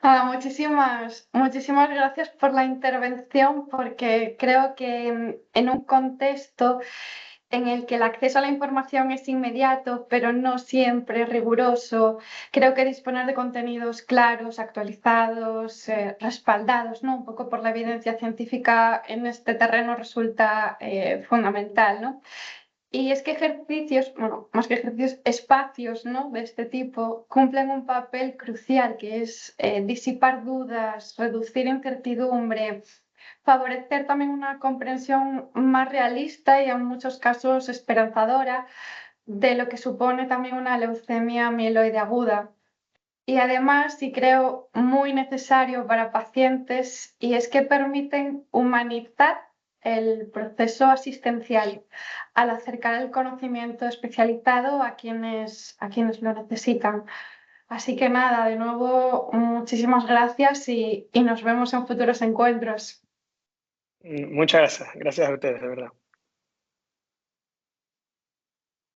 Muchísimas gracias por la intervención, porque creo que en un contexto en el que el acceso a la información es inmediato, pero no siempre riguroso. Creo que disponer de contenidos claros, actualizados, respaldados, ¿no? Un poco por la evidencia científica en este terreno resulta fundamental, ¿no? Y es que ejercicios, bueno, más que ejercicios, espacios, ¿no? De este tipo cumplen un papel crucial, que es disipar dudas, reducir incertidumbre, favorecer también una comprensión más realista y en muchos casos esperanzadora de lo que supone también una leucemia mieloide aguda. Y además, sí creo muy necesario para pacientes, y es que permiten humanizar el proceso asistencial al acercar el conocimiento especializado a quienes lo necesitan. Así que nada, de nuevo, muchísimas gracias y nos vemos en futuros encuentros. Muchas gracias. Gracias a ustedes, de verdad.